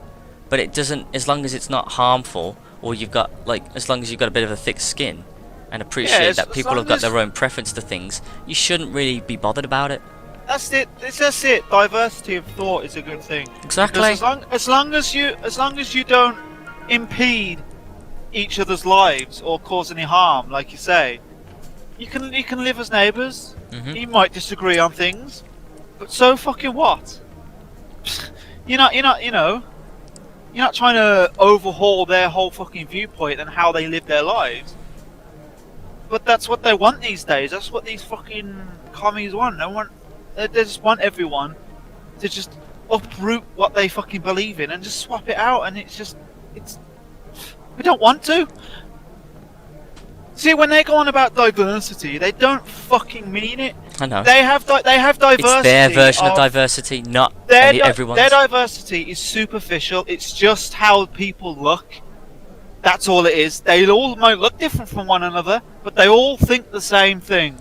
but it doesn't. As long as it's not harmful, or you've got as long as you've got a bit of a thick skin and appreciate that people have got their own preference to things, you shouldn't really be bothered about it. That's it. It's just it. Diversity of thought is a good thing. Exactly. Because as long as you don't impede each other's lives or cause any harm, like you say, you can live as neighbours. You might disagree on things, but so fucking what? You're not trying to overhaul their whole fucking viewpoint and how they live their lives. But that's what they want these days. That's what these fucking commies want. They just want everyone to just uproot what they fucking believe in and just swap it out, and we don't want to. See, when they go on about diversity, they don't fucking mean it. I know. They have diversity. It's their version of diversity, not everyone's. Their diversity is superficial. It's just how people look. That's all it is. They all might look different from one another, but they all think the same thing.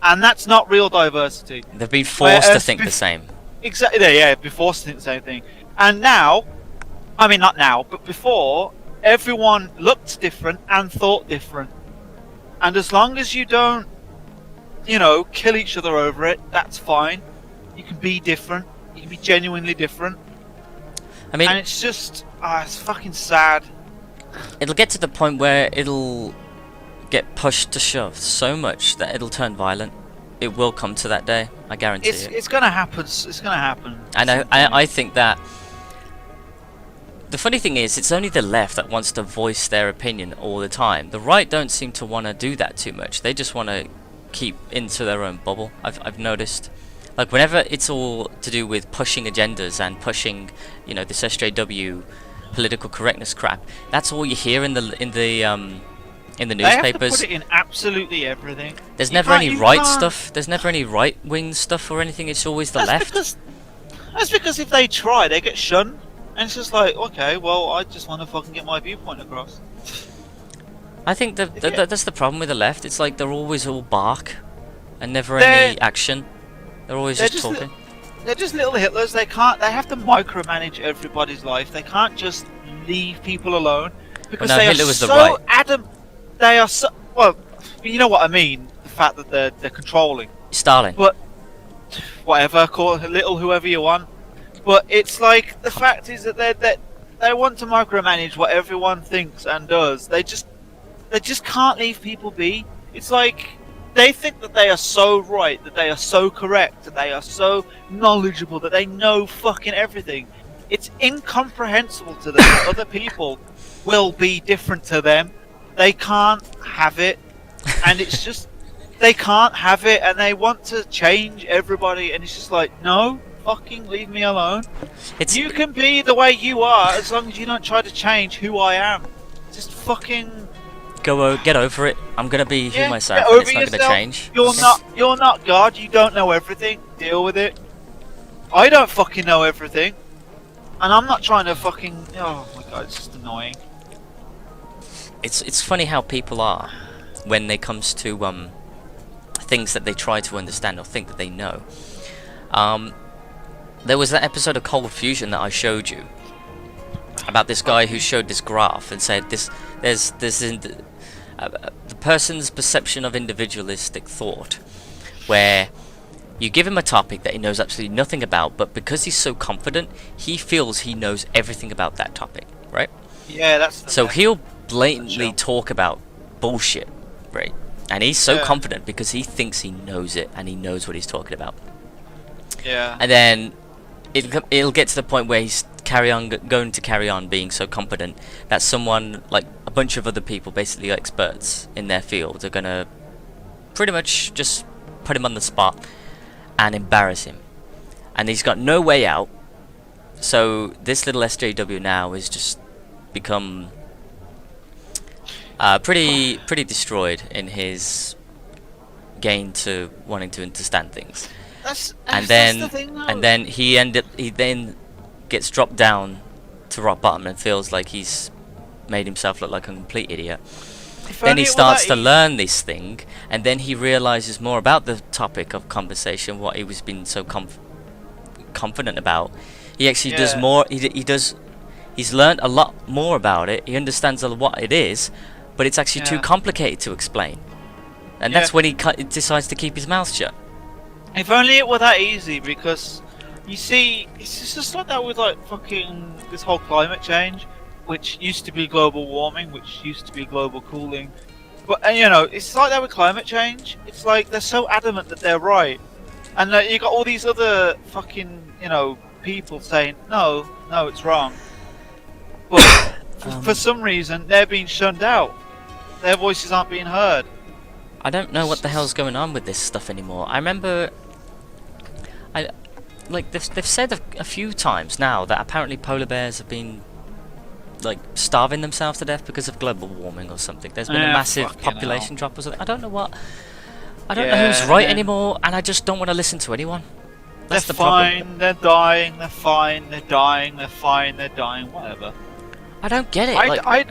And that's not real diversity. They've been forced to think the same. Exactly, yeah, been forced to think the same thing. And now, I mean not now, but before, everyone looked different and thought different. And as long as you don't, kill each other over it, that's fine. You can be different. You can be genuinely different. I mean, and it's just, it's fucking sad. It'll get to the point where it'll get pushed to shove so much that it'll turn violent. It will come to that day, I guarantee it. It's gonna happen. It's gonna happen. And I think that the funny thing is, it's only the left that wants to voice their opinion all the time. The right don't seem to want to do that too much. They just want to keep into their own bubble. I've noticed, like whenever it's all to do with pushing agendas and pushing, this SJW political correctness crap, that's all you hear in the newspapers. They have to put it in absolutely everything. There's never any right stuff. There's never any right-wing stuff or anything. It's always the left. That's because if they try, they get shunned. And it's just like, okay, well, I just want to fucking get my viewpoint across. I think that's the problem with the left. It's like they're always all bark and never any action. They're always just talking. They're just little Hitlers. They have to micromanage everybody's life. They can't just leave people alone because they Hitler are was the so right. adamant. They are so you know what I mean. The fact that they're controlling. Stalin. But whatever, call it little whoever you want. But it's like the fact is that they want to micromanage what everyone thinks and does. They just can't leave people be. It's like they think that they are so right, that they are so correct, that they are so knowledgeable, that they know fucking everything. It's incomprehensible to them that other people will be different to them. They can't have it, and it's just they can't have it, and they want to change everybody, and it's just like, no, fucking leave me alone. You can be the way you are as long as you don't try to change who I am. Just fucking get over it. I'm gonna be who myself, get and over it's not yourself. gonna change. You're not God. You don't know everything. Deal with it. I don't fucking know everything, and I'm not trying to fucking. Oh my god, it's just annoying. It's funny how people are when it comes to things that they try to understand or think that they know. There was that episode of Cold Fusion that I showed you about this guy who showed this graph and said there's the person's perception of individualistic thought, where you give him a topic that he knows absolutely nothing about, but because he's so confident, he feels he knows everything about that topic, right? Yeah, that's so he'll blatantly talk about bullshit, right? And he's so confident because he thinks he knows it and he knows what he's talking about. Yeah. And then it'll get to the point where he's going to carry on being so competent that someone, like a bunch of other people, basically experts in their field, are gonna pretty much just put him on the spot and embarrass him, and he's got no way out. So this little SJW now has just become pretty destroyed in his gain to wanting to understand things. That's the thing, though. And then he then gets dropped down to rock bottom and feels like he's made himself look like a complete idiot. Then he starts to learn this thing, and then he realizes more about the topic of conversation, what he was being so confident about. He actually does more. He's learned a lot more about it. He understands what it is, but it's actually too complicated to explain. And that's when he decides to keep his mouth shut. If only it were that easy, because you see, it's just like that with like fucking this whole climate change, which used to be global warming, which used to be global cooling. But it's like that with climate change. It's like they're so adamant that they're right, and you got all these other fucking people saying no, it's wrong. But for some reason, they're being shunned out. Their voices aren't being heard. I don't know what the hell's going on with this stuff anymore. I remember, they've said a few times now that apparently polar bears have been starving themselves to death because of global warming or something. There's been a massive population drop or something. I don't know what. I don't know who's right anymore, and I just don't want to listen to anyone. That's the problem. Fine, they're dying. They're fine. They're dying. They're fine. They're dying. Whatever. I don't get it.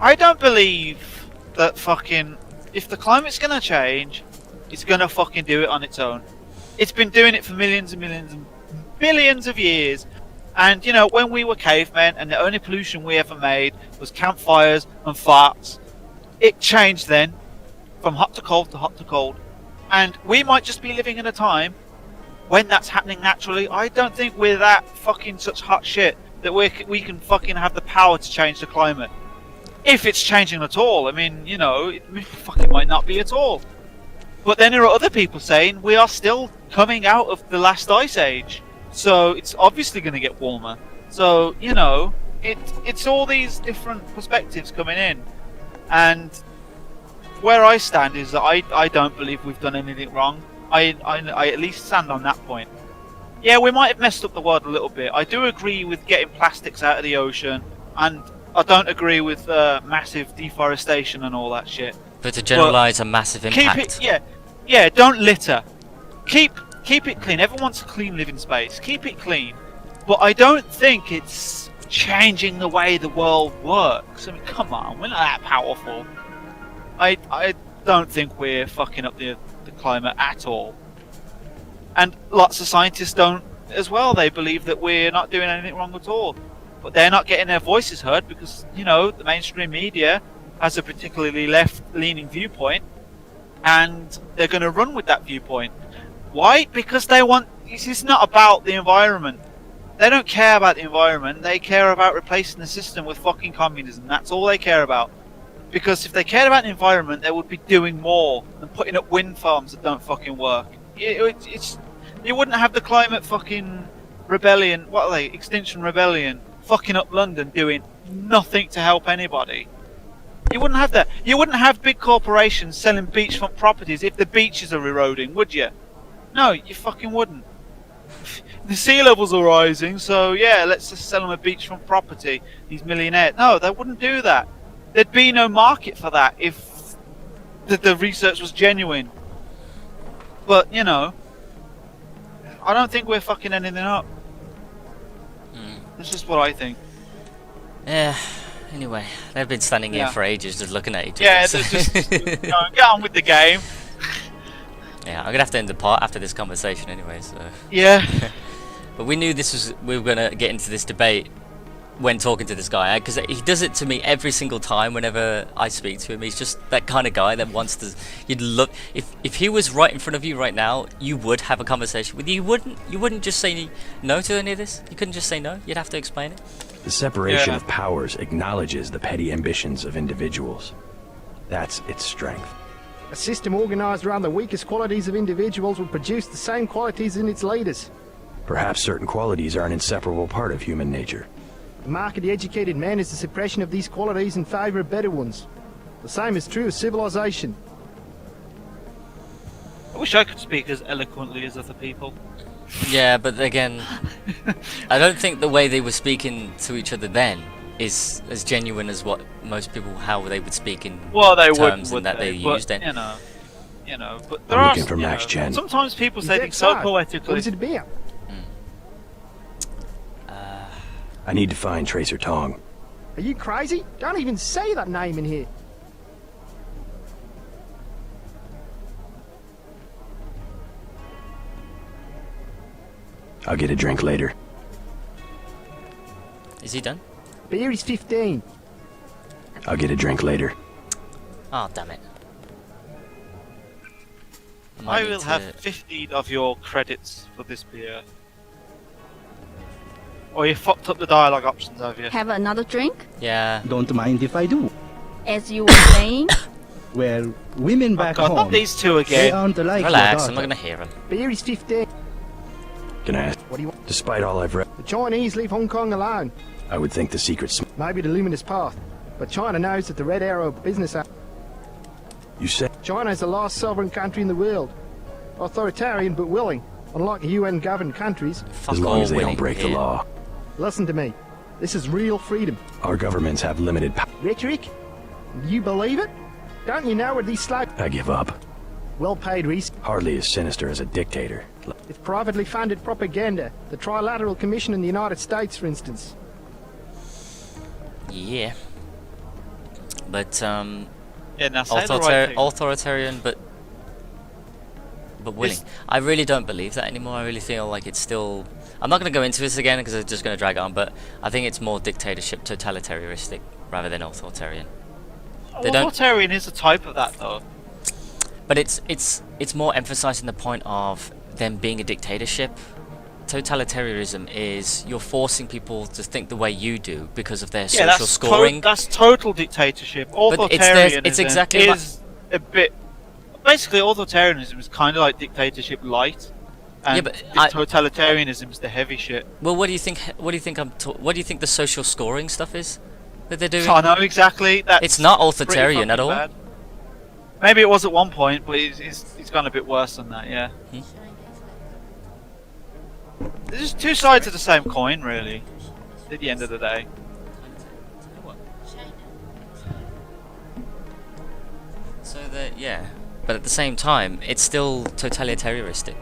I don't believe that fucking. If the climate's gonna change, it's gonna fucking do it on its own. It's been doing it for millions and millions and billions of years. And when we were cavemen and the only pollution we ever made was campfires and farts, it changed then from hot to cold to hot to cold. And we might just be living in a time when that's happening naturally. I don't think we're that fucking such hot shit that we can fucking have the power to change the climate. If it's changing at all. I mean, it fucking might not be at all. But then there are other people saying we are still coming out of the last ice age. So it's obviously going to get warmer. So, it's all these different perspectives coming in. And where I stand is that I don't believe we've done anything wrong. I at least stand on that point. Yeah, we might have messed up the world a little bit. I do agree with getting plastics out of the ocean, and I don't agree with massive deforestation and all that shit. But to generalise a massive impact. Don't litter. Keep it clean. Everyone wants a clean living space. Keep it clean. But I don't think it's changing the way the world works. I mean, come on, we're not that powerful. I don't think we're fucking up the climate at all. And lots of scientists don't as well. They believe that we're not doing anything wrong at all. But they're not getting their voices heard because, the mainstream media has a particularly left-leaning viewpoint, and they're going to run with that viewpoint. Why? Because they want... It's not about the environment. They don't care about the environment. They care about replacing the system with fucking communism. That's all they care about. Because if they cared about the environment, they would be doing more than putting up wind farms that don't fucking work. You wouldn't have the climate fucking rebellion... What are they? Extinction Rebellion. Fucking up London doing nothing to help anybody. You wouldn't have that. You wouldn't have big corporations selling beachfront properties if the beaches are eroding, would you? No, you fucking wouldn't. The sea levels are rising, so yeah, let's just sell them a beachfront property. These millionaires. No, they wouldn't do that. There'd be no market for that if the research was genuine. But, I don't think we're fucking anything up. That's just what I think. Yeah. Anyway, they've been standing here for ages just looking at each other. Yeah, just get on with the game. Yeah, I'm gonna have to end the part after this conversation anyway, so... Yeah. But we knew we were gonna get into this debate when talking to this guy, because he does it to me every single time whenever I speak to him. He's just that kind of guy that wants to... You'd look... If he was right in front of you right now, you would have a conversation with you. You wouldn't just say no to any of this. You couldn't just say no. You'd have to explain it. The separation of powers acknowledges the petty ambitions of individuals. That's its strength. A system organised around the weakest qualities of individuals would produce the same qualities in its leaders. Perhaps certain qualities are an inseparable part of human nature. The mark of the educated man is the suppression of these qualities in favour of better ones. The same is true of civilization. I wish I could speak as eloquently as other people. Yeah, but again, I don't think the way they were speaking to each other then is as genuine as what most people, how they would speak in terms would that they used then. You know, but there I'm are looking for Max Chen. sometimes people He's say dead things so sad. poetically. What is it about? I need to find Tracer Tong. Are you crazy? Don't even say that name in here. I'll get a drink later. Is he done? Beer is 15. I'll get a drink later. Oh, damn it. I will have 15 of your credits for this beer. Or you fucked up the dialogue options, have you? Have another drink? Yeah. Don't mind if I do. As you were saying? Well, women back God, home. not these two again. They aren't like Relax, your I'm not daughter. gonna hear him. Beer is 15. Can I ask? What do you want? Despite all I've read, The Chinese leave Hong Kong alone. I would think the secret Maybe the luminous path. But China knows that the Red Arrow business... You said China is the last sovereign country in the world. Authoritarian but willing, unlike UN-governed countries. as long as they don't break the law. Listen to me. This is real freedom. Our governments have limited power. Rhetoric? Do you believe it? Don't you know where these slow... I give up. Well-paid research. Hardly as sinister as a dictator. It's privately funded propaganda. The Trilateral Commission in the United States, for instance. Yeah. But, Yeah, now say the right thing. authoritarian, but willing. I really don't believe that anymore. I really feel like it's still... I'm not going to go into this again because it's just going to drag on, but I think it's more dictatorship, totalitarianistic, rather than authoritarian. Authoritarian is a type of that, though. But it's more emphasizing the point of them being a dictatorship. Totalitarianism is you're forcing people to think the way you do because of their social scoring. That's total dictatorship. Authoritarianism it's exactly is a bit... Basically, authoritarianism is kind of like dictatorship light. And totalitarianism is the heavy shit. Well, what do you think? What do you think what do you think the social scoring stuff is that they're doing? I know exactly. It's not authoritarian at all. Bad. Maybe it was at one point, but it's gone a bit worse than that. Yeah. There's just two sides of the same coin, really. At the end of the day. So that but at the same time, it's still totalitarianistic.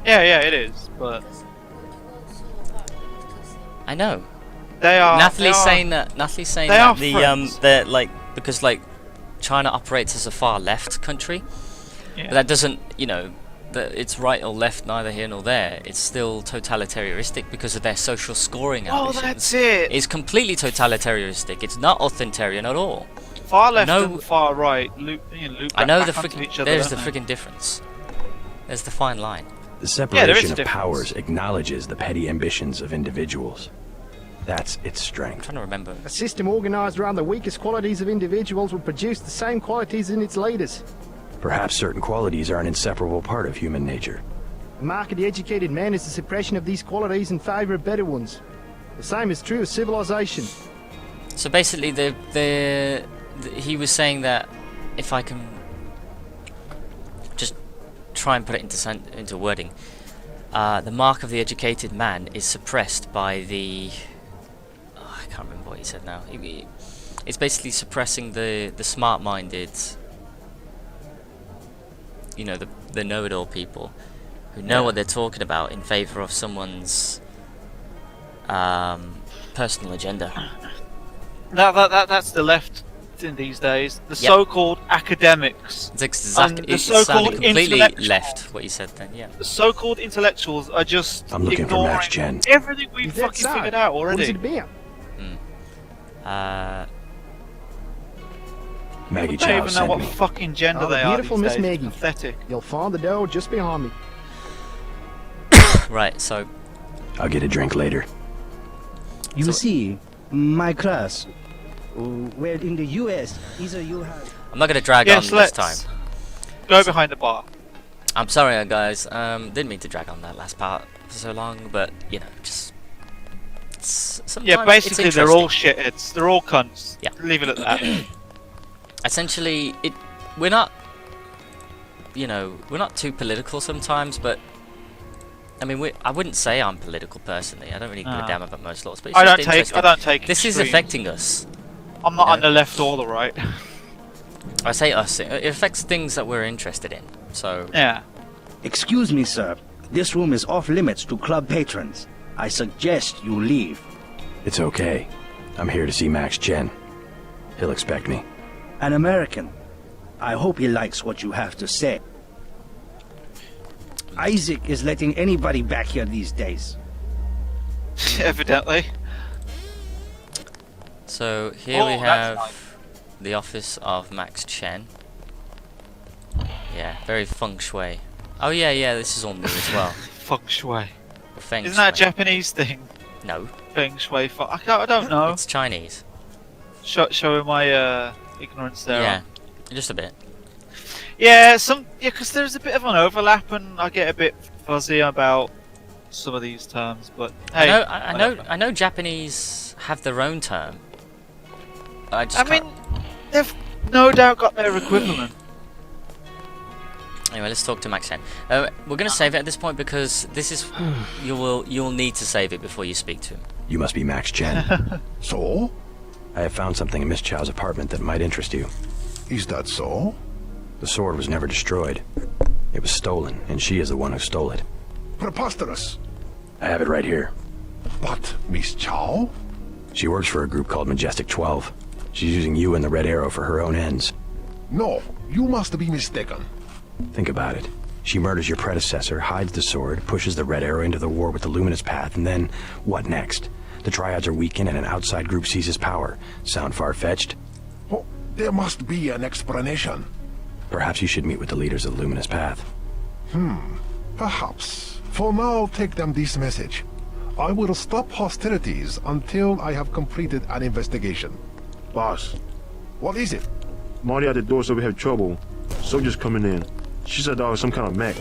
Yeah, it is, but I know. They are. Natalie's saying that they're like because like China operates as a far left country, but that doesn't that it's right or left, neither here nor there. It's still totalitarianistic because of their social scoring ambitions. Oh, that's it. It's completely totalitarianistic. It's not authoritarian at all. Far left and far right loop I know back onto each other, there's the don't they? freaking difference. There's the fine line. The separation of powers acknowledges the petty ambitions of individuals. That's its strength. I'm trying to remember. A system organised around the weakest qualities of individuals would produce the same qualities in its leaders. Perhaps certain qualities are an inseparable part of human nature. The mark of the educated man is the suppression of these qualities in favour of better ones. The same is true of civilization. So basically, he was saying that if I can just try and put it into wording, the mark of the educated man is suppressed by the... I can't remember what he said now. It's basically suppressing the smart-minded, the know-it-all people who know what they're talking about in favour of someone's personal agenda. That's the left in these days. The so-called academics. It's exactly. The It sounded so-called completely intellectuals. left. What you said then, yeah. The so-called intellectuals are just I'm looking for ignoring Max Chen. everything we've fucking figured out already. What is it about? Maggie I don't Chow even know sent what me. fucking gender Oh, they the are beautiful these Miss days. Maggie. It's pathetic. You'll find the door just behind me. Right, so... I'll get a drink later. You see, my class, well, in the US, either you have... I'm not going to drag on this time. Go behind the bar. I'm sorry, guys. Didn't mean to drag on that last part for so long, but you know, just sometimes Yeah, basically it's they're all interesting. shitheads. They're all cunts. Yeah. Leave it at that. Essentially, we're not, you know, we're not too political sometimes, but I mean, I wouldn't say I'm political personally. I don't really give a damn about most laws, but it's I just don't take. interesting. I don't take. This is extremes. affecting us. I'm not on the left or the right. I say us. It affects things that we're interested in. So yeah. Excuse me, sir. This room is off limits to club patrons. I suggest you leave. It's okay. I'm here to see Max Chen. He'll expect me. An American. I hope he likes what you have to say. Isaac is letting anybody back here these days. Evidently. So here we that's have nice. the office of Max Chen. Yeah, very feng shui. Oh yeah, this is all new as well. Feng shui. Feng Isn't that a shui. Japanese thing? No. Feng shui. I don't know. It's Chinese. Showing my ignorance there. Yeah, just a bit. Yeah, because there's a bit of an overlap, and I get a bit fuzzy about some of these terms. But hey, I know Japanese have their own term. I mean, they've no doubt got their equivalent. Anyway, let's talk to Max Chen. We're gonna save it at this point because this is you'll need to save it before you speak to him. You must be Max Chen. So? I have found something in Miss Chow's apartment that might interest you. Is that so? The sword was never destroyed. It was stolen, and she is the one who stole it. Preposterous. I have it right here. But Miss Chow? She works for a group called Majestic 12. She's using you and the Red Arrow for her own ends. No, you must be mistaken. Think about it. She murders your predecessor, hides the sword, pushes the Red Arrow into the war with the Luminous Path, and then, what next? The triads are weakened and an outside group seizes power. Sound far-fetched? Oh, there must be an explanation. Perhaps you should meet with the leaders of the Luminous Path. Perhaps. For now, take them this message. I will stop hostilities until I have completed an investigation. Boss, What is it? Marty at the door said we have trouble. Soldiers coming in. She said that was some kind of mech.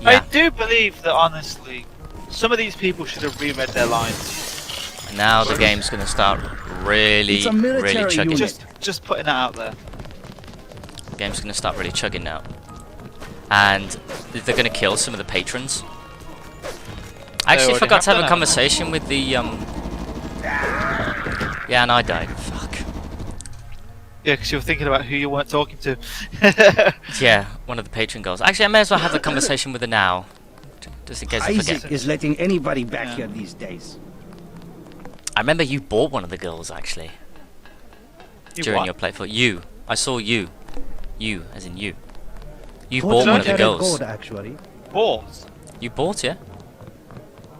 I do believe that, honestly, some of these people should have reread their lines. And now the game's gonna start really chugging. Just putting that out there. The game's gonna start really chugging now. And they're gonna kill some of the patrons. I actually forgot to have a conversation with the Yeah, and I died. Fuck. Yeah, because you were thinking about who you weren't talking to. Yeah, one of the patron girls. Actually, I may as well have a conversation with her now. Just in case I forget. Isaac is letting anybody back here these days. I remember you bought one of the girls, actually. During your playthrough. You. I saw you. You, as in you. You bought one of the girls. Gold, actually. Bought? You bought, yeah?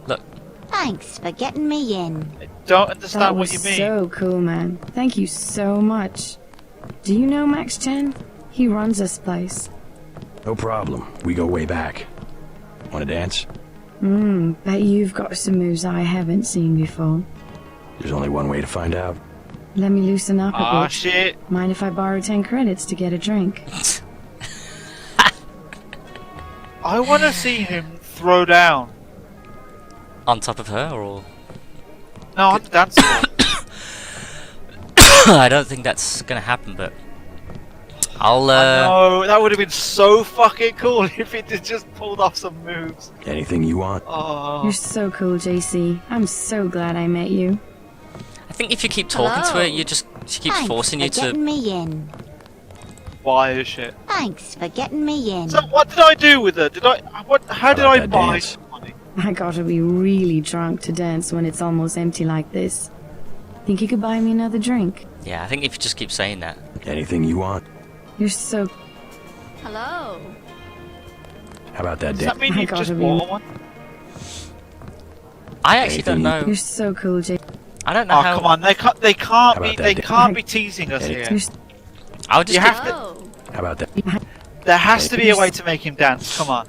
Look. Thanks for getting me in. I don't understand That what was you mean. so cool, man. Thank you so much. Do you know Max Chen? He runs this place. No problem. We go way back. Want to dance? Bet you've got some moves I haven't seen before. There's only one way to find out. Let me loosen up a bit. Ah, shit. Mind if I borrow 10 credits to get a drink? I want to see him throw down. On top of her, or...? No, on the dance floor. I don't think that's gonna happen, but... I'll, No, that would have been so fucking cool if he just pulled off some moves. Anything you want. Oh. You're so cool, JC. I'm so glad I met you. I think if you keep talking to her, she keeps forcing you to... Getting me in. Why is shit? Thanks for getting me in. So what did I do with her? How did I buy some money? I gotta be really drunk to dance when it's almost empty like this. Think you could buy me another drink? Yeah, I think if you just keep saying that. Anything you want. You're so... Hello. How about that Does dance? that mean you just bought one? I actually don't know. You're so cool, JC. I don't know how... Oh, come on, they can't be teasing us here. I'll just How about that? There has to be a way to make him dance, come on.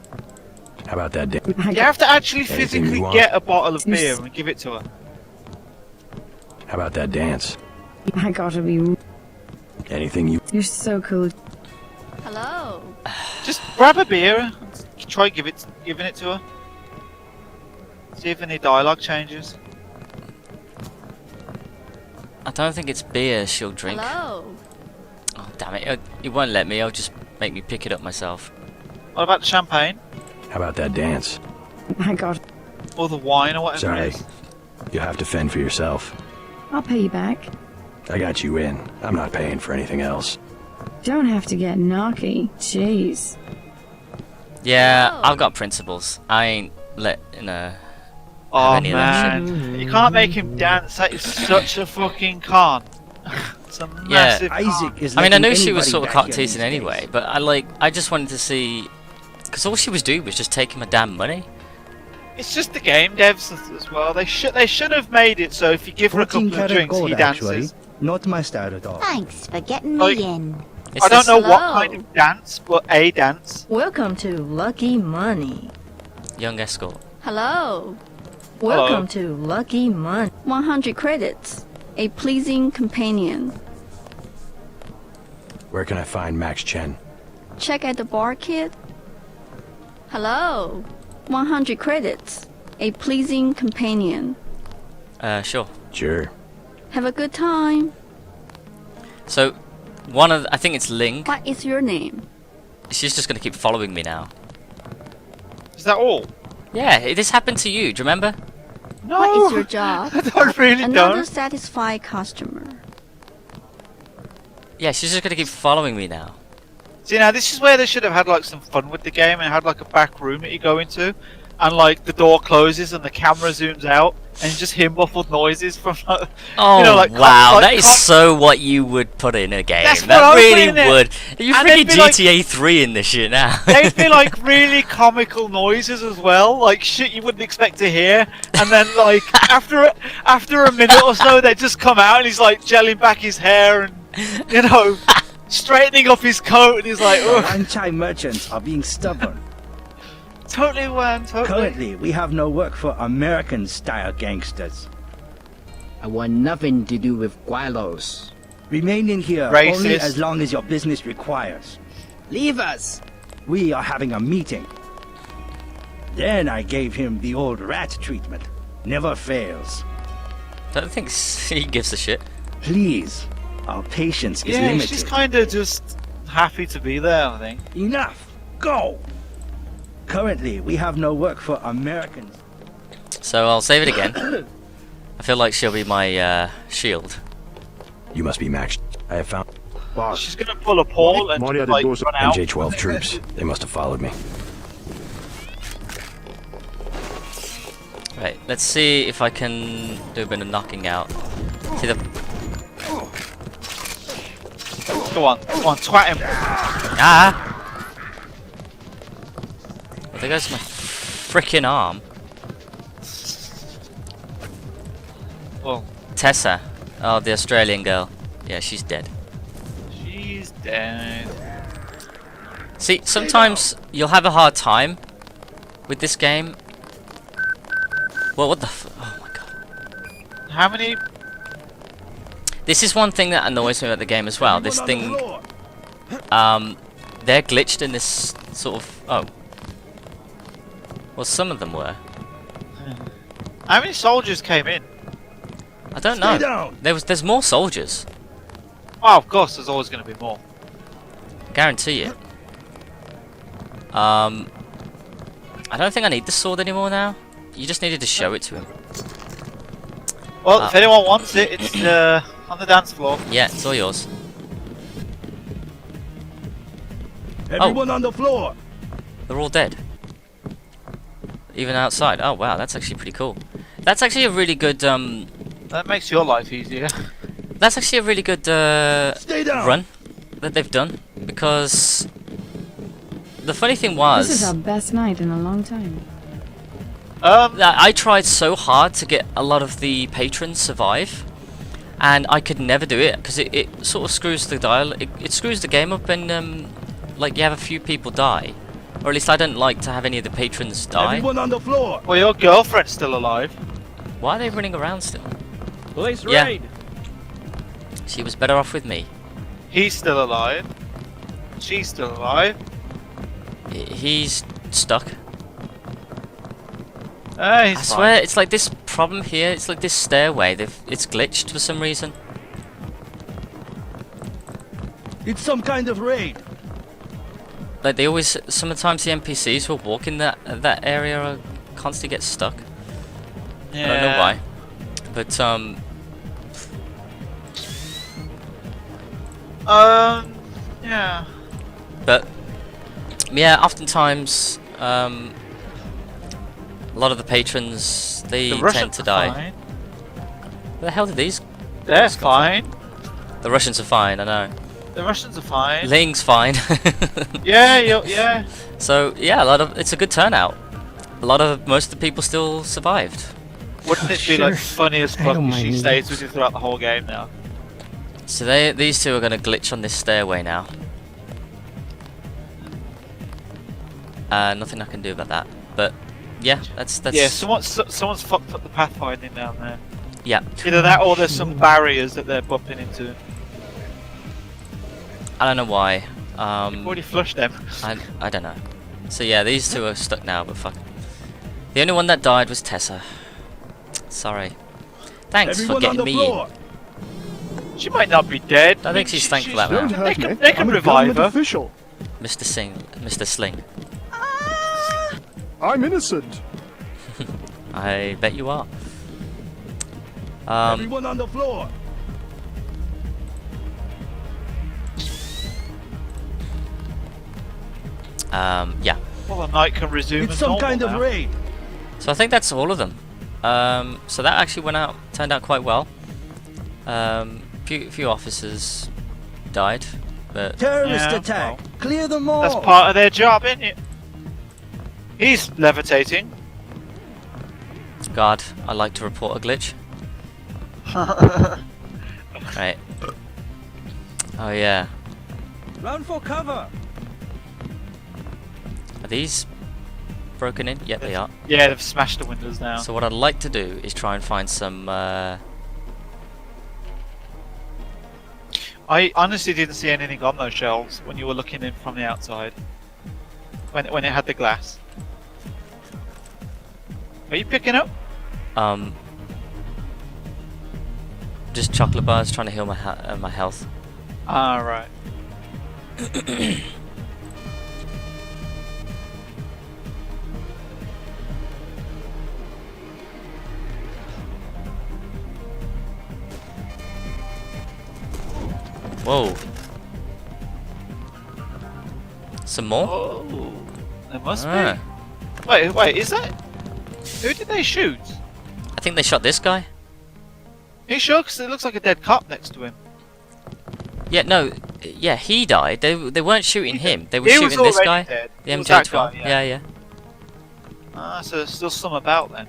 How about that dance? You have to actually Anything you physically want. get a bottle of beer and give it to her. How about that dance? I gotta be... Anything you... You're so cool. Hello. Just grab a beer and try giving it to her. See if any dialogue changes. I don't think it's beer she'll drink. Hello. Oh, damn it. It won't let me. It'll just make me pick it up myself. What about the champagne? How about that dance? My God. Or the wine or whatever Sorry. it is? You'll have to fend for yourself. I'll pay you back. I got you in. I'm not paying for anything else. Don't have to get knocky. Jeez. Yeah, I've got principles. I ain't letting Oh any of that shit. man, you can't make him dance. That is such a fucking con. It's a massive con. Isaac is I mean, I letting knew she was anybody sort of back cock in teasing these anyway, days. but I just wanted to see, because all she was doing was just taking my damn money. It's just the game devs as well. They should have made it so if you give her a 14 couple of karat drinks, gold, he actually. dances. Not my style at all. Thanks for getting Like, me in. I don't know what kind of dance, but a dance. Welcome to Lucky Money. Young escort. Hello. Welcome to Lucky Money. 100 credits. A pleasing companion. Where can I find Max Chen? Check at the bar, kid. Hello. 100 credits. A pleasing companion. Sure. Sure. Have a good time. So, I think it's Ling. What is your name? She's just gonna keep following me now. Is that all? Yeah, this happened to you. Do you remember? No. What is your job? I really Another don't. satisfied customer. Yeah, she's just gonna keep following me now. See, now this is where they should have had like some fun with the game and had like a back room that you go into, and like the door closes and the camera zooms out and just hear muffled noises from like, Oh, you know, like wow, that is so what you would put in a game. That's what That I would really put in it. would. You're And freaking they'd be like- GTA 3 in this shit now. They'd be like really comical noises as well, like shit you wouldn't expect to hear. And then like after a minute or so, they just come out and he's like gelling back his hair and you know straightening up his coat, and he's like, ugh. Anti-merchants are being stubborn. Totally, man, totally. Currently, we have no work for American-style gangsters. I want nothing to do with Gualos. Remain in here Racist. only as long as your business requires. Leave us! We are having a meeting. Then I gave him the old rat treatment. Never fails. Don't think he gives a shit. Please, our patience is Yeah, limited. she's kind of just happy to be there, I think. Enough! Go! Currently, we have no work for Americans. So I'll save it again. I feel like she'll be my shield. You must be Max. I have found She's gonna pull a Paul and Maria, like the doors run out. MJ-12 troops. They must have followed me. Right, let's see if I can do a bit of knocking out. See the... Go on, twat him. Ah! Well, there goes my freaking arm. Well, Tessa. Oh, the Australian girl. Yeah, she's dead. she's dead. See, sometimes you'll have a hard time with this game. Well, what the oh my god. How many? This is one thing that annoys me about the game as well. This thing... they're glitched in this sort of... Oh. Well, some of them were. How many soldiers came in? I don't Stay know. down. There's more soldiers. Oh, of course, there's always going to be more. Guarantee it. I don't think I need the sword anymore now. You just needed to show it to him. Well, if anyone wants it, it's on the dance floor. Yeah, it's all yours. Everyone on the floor! They're all dead. Even outside. Oh wow, that's actually pretty cool. That's actually a really good That makes your life easier. that's actually a really good Stay down. run that they've done, because the funny thing was This is our best night in a long time. I tried so hard to get a lot of the patrons survive, and I could never do it because it sort of screws the dial. It screws the game up, and like you have a few people die, or at least I don't like to have any of the patrons die. Everyone on the floor! Well, your girlfriend's still alive. Why are they running around still? Police Yeah. raid! She was better off with me. He's still alive. She's still alive. He's stuck. He's I fine. swear, it's like this problem here. It's like this stairway. It's glitched for some reason. It's some kind of raid. Like they always, sometimes the NPCs who walk in that area are constantly get stuck. Yeah. I don't know why, but yeah. But yeah, oftentimes a lot of the patrons they The tend Russians to are die. fine. Where the hell did these? They're guys come from? fine. The Russians are fine. I know. The Russians are fine. Ling's fine. Yeah, yeah. So yeah, it's a good turnout. Most of the people still survived. Wouldn't it be like funny as fuck don't if she mind stays with you throughout the whole game now? So these two are going to glitch on this stairway now. Nothing I can do about that. But yeah, that's Yeah, someone's fucked up the pathfinding down there. yeah. Either that or there's some barriers that they're bumping into. I don't know why. You've already flushed them. I don't know. So yeah, these two are stuck now, but fuck. The only one that died was Tessa. Sorry. Thanks Everyone for on getting the me floor. She might not be dead. I think she's thankful that Don't now. hurt me. They can I'm a revive government her. official. Mr. Sling. I'm innocent. I bet you are. Everyone on the floor. Yeah. Well, the night can resume It's as some normal kind of now. raid. So I think that's all of them. So that actually turned out quite well. Few officers died, but Terrorist Yeah, attack. well, Clear them all. That's part of their job, isn't it? He's levitating. God, I like to report a glitch. Right. Oh yeah. Run for cover. Are these broken in? Yep, they are. Yeah, they've smashed the windows now. So what I'd like to do is try and find some. I honestly didn't see anything on those shelves when you were looking in from the outside. When it had the glass. Are you picking up? Just chocolate bars, trying to heal my health. Ah, right. Whoa. Some more? Oh, there must Ah. be. Wait, is that? Who did they shoot? I think they shot this guy. Are you sure? Because it looks like a dead cop next to him. Yeah, no. Yeah, he died. They weren't shooting him. They were He was shooting this already guy. dead. The It was that MJ12. guy, Yeah, yeah. Ah, so there's still some about then.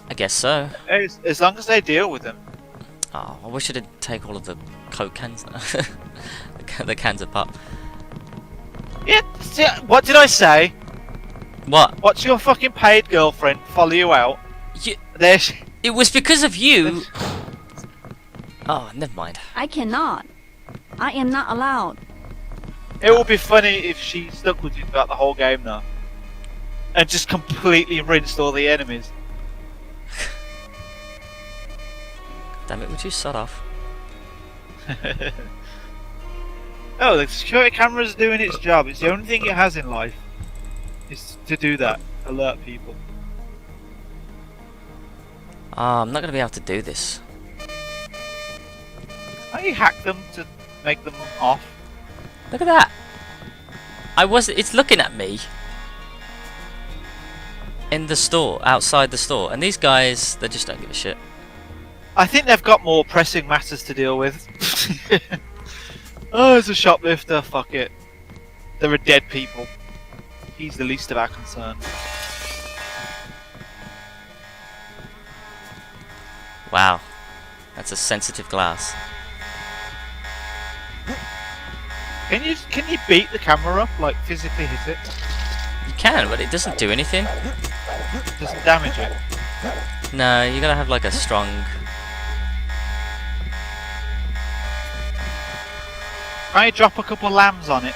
I guess so. As long as they deal with them. Oh, I wish I did take all of the Coke cans now. the cans of pop. Yeah, see, what did I say? What? Watch your fucking paid girlfriend follow you out. There she... It was because of you. Oh, never mind. I cannot. I am not allowed. It would be funny if she stuck with you throughout the whole game now. And just completely rinsed all the enemies. Damn it, would you shut off? Oh, the security camera's doing its job. It's the only thing it has in life. Is to do that. Alert people. Ah, I'm not going to be able to do this. How you hack them to make them off? Look at that. It's looking at me. In the store, outside the store. And these guys, they just don't give a shit. I think they've got more pressing matters to deal with. Oh, it's a shoplifter, fuck it. There are dead people. He's the least of our concern. Wow. That's a sensitive glass. Can you beat the camera up, like physically hit it? You can, but it doesn't do anything. Doesn't damage it. No, you gotta have like a strong... Can you drop a couple lambs on it?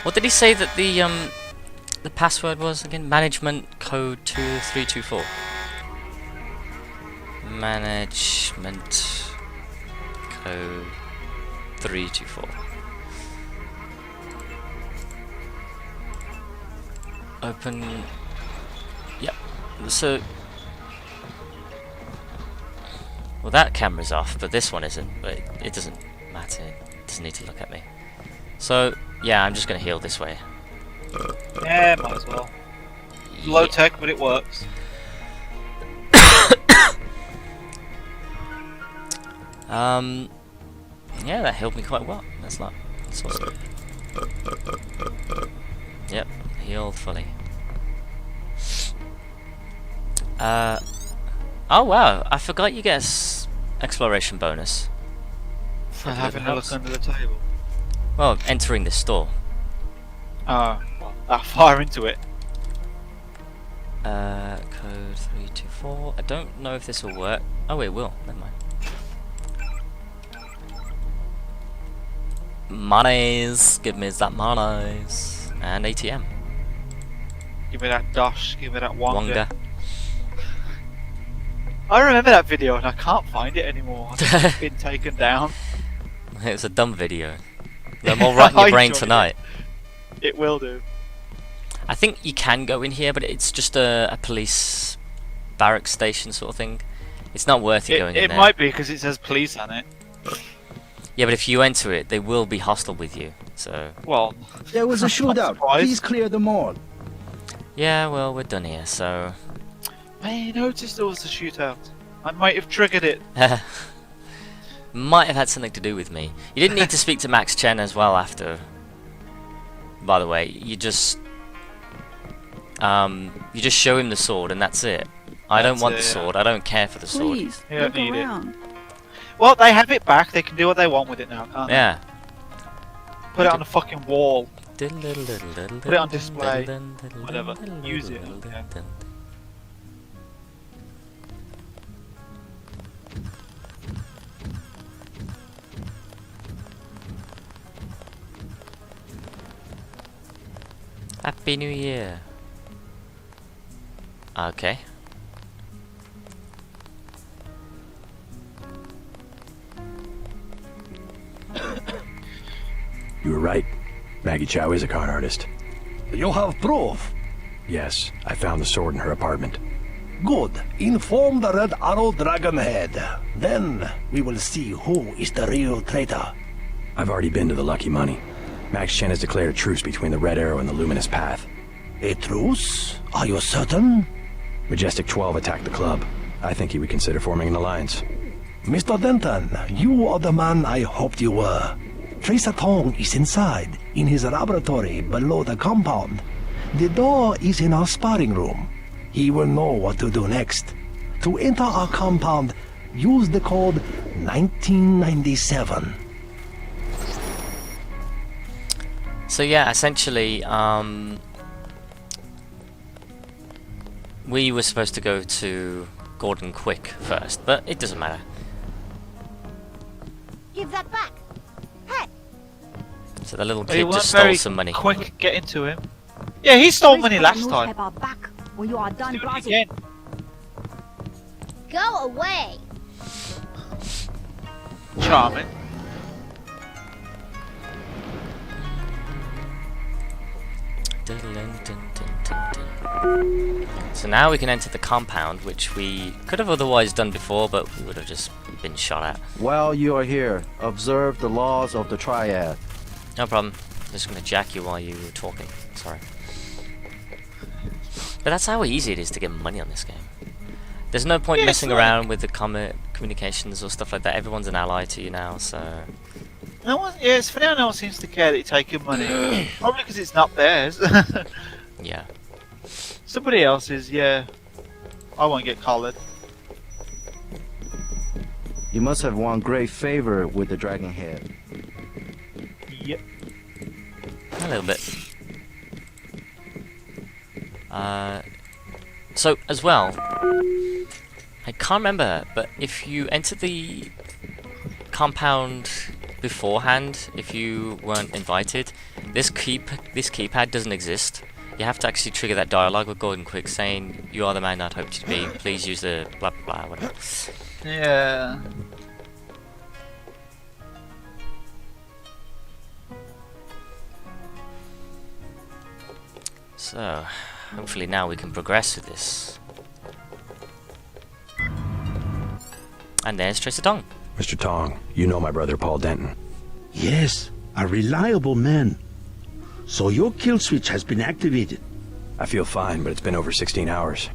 What did he say that the password was again? Management code 2324. Management code 324. Open. Yep. So. Well, that camera's off, but this one isn't. But it doesn't matter. It doesn't need to look at me. So, yeah, I'm just gonna heal this way. Yeah, might as well. Low tech, but it works. Yeah, that healed me quite well. That's awesome. Yep, healed fully. Oh wow, I forgot you get exploration bonus. For having a look under the table. Well, entering the store. Oh, well, that far into it. Code 324. I don't know if this will work. Oh, it will. Never mind. Monies. Give me that monies. And ATM. Give me that dosh. Give me that wonga. Wonga. I remember that video and I can't find it anymore. It's been taken down. It was a dumb video. No more right in your brain tonight. It will do. I think you can go in here, but it's just a police barracks station sort of thing. It's not worth it going in there. It might be because it says police on it. Yeah, but if you enter it, they will be hostile with you. So. Well, there was a shootout. Please clear the mall. Yeah, well, we're done here, so. I noticed there was a shootout. I might have triggered it. Might have had something to do with me. You didn't need to speak to Max Chen as well after. By the way, you just show him the sword and that's it. I don't want the sword. I don't care for the sword. Please, You don't look need around. it. Well, they have it back. They can do what they want with it now, can't Yeah. they? Put it on the fucking wall. Put it on display. Whatever. Use it. Yeah. Happy New Year. Okay. You were right. Maggie Chow is a con artist. You have proof? Yes, I found the sword in her apartment. Good. Inform the Red Arrow Dragonhead. Then we will see who is the real traitor. I've already been to the Lucky Money. Max Chen has declared a truce between the Red Arrow and the Luminous Path. A truce? Are you certain? Majestic 12 attacked the club. I think he would consider forming an alliance. Mr. Denton, you are the man I hoped you were. Tracer Tong is inside, in his laboratory below the compound. The door is in our sparring room. He will know what to do next. To enter our compound, use the code 1997. So yeah, essentially, we were supposed to go to Gordon Quick first, but it doesn't matter. Give that back. Hey. So the little He kid weren't just stole very some money. quick getting to him. Yeah, he stole money last time. Newspaper back, or you are done Do it browsing. again. Go away. Charming. So now we can enter the compound, which we could have otherwise done before, but we would have just been shot at. While you are here, observe the laws of the triad. No problem. I'm just going to jack you while you were talking. Sorry. But that's how easy it is to get money on this game. There's no point messing around with the communications or stuff like that. Everyone's an ally to you now, so... No one, yeah, it's funny how no one seems to care that you're taking money. Probably because it's not theirs. Yeah. Somebody else's, yeah. I won't get collared. You must have won great favor with the Dragonhead. Yep. A little bit. So, as well, I can't remember, but if you enter the compound beforehand, if you weren't invited, This keypad doesn't exist. You have to actually trigger that dialogue with Gordon Quick saying, "You are the man I'd hoped to be. Please use the blah blah blah," whatever. Yeah. So, hopefully now we can progress with this. And there's Tracer Tong. Mr. Tong, you know my brother Paul Denton. Yes, a reliable man. So your kill switch has been activated. I feel fine, but it's been over 16 hours.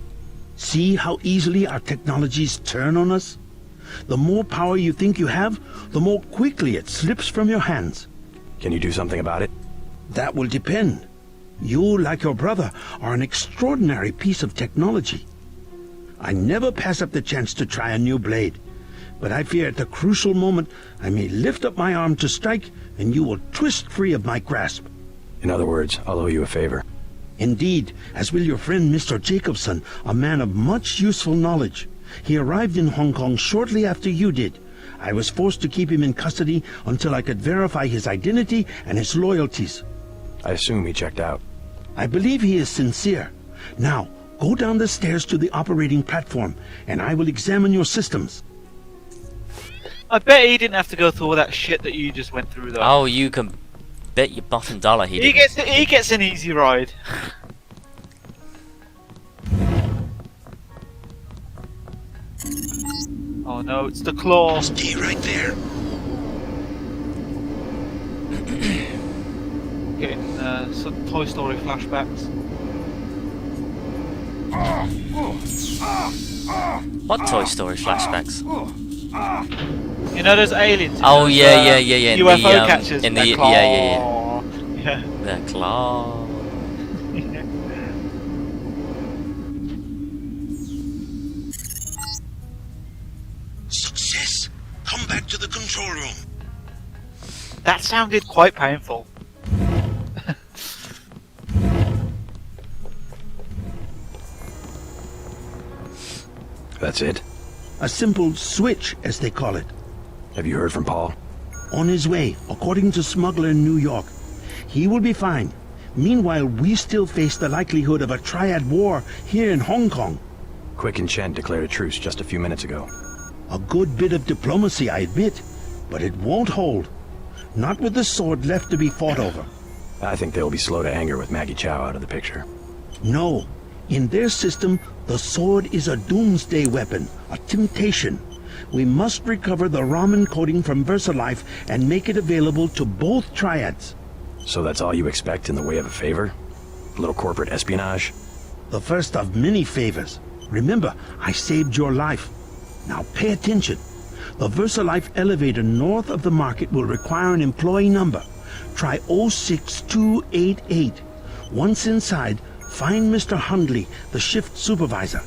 See how easily our technologies turn on us? The more power you think you have, the more quickly it slips from your hands. Can you do something about it? That will depend. You, like your brother, are an extraordinary piece of technology. I never pass up the chance to try a new blade, but I fear at the crucial moment I may lift up my arm to strike and you will twist free of my grasp. In other words, I'll owe you a favor. Indeed, as will your friend Mr. Jacobson, a man of much useful knowledge. He arrived in Hong Kong shortly after you did. I was forced to keep him in custody until I could verify his identity and his loyalties. I assume he checked out. I believe he is sincere. Now, go down the stairs to the operating platform, and I will examine your systems. I bet he didn't have to go through all that shit that you just went through, though. Oh, you can bet your bottom dollar he didn't. He gets an easy ride. Oh no, it's the claw. Stay right there. Getting some Toy Story flashbacks. What Toy Story flashbacks? You know those aliens? Oh yeah. UFO catchers. In the claw. yeah. The claw. Success! Come back to the control room. That sounded quite painful. That's it? A simple switch, as they call it. Have you heard from Paul? On his way, according to smuggler in New York. He will be fine. Meanwhile, we still face the likelihood of a triad war here in Hong Kong. Quick and Chen declared a truce just a few minutes ago. A good bit of diplomacy, I admit, but it won't hold. Not with the sword left to be fought over. I think they'll be slow to anger with Maggie Chow out of the picture. No. In their system, the sword is a doomsday weapon, a temptation. We must recover the Raman coding from VersaLife and make it available to both triads. So that's all you expect in the way of a favor? A little corporate espionage? The first of many favors. Remember, I saved your life. Now pay attention. The VersaLife elevator north of the market will require an employee number. Try 06288. Once inside, find Mr. Hundley, the shift supervisor.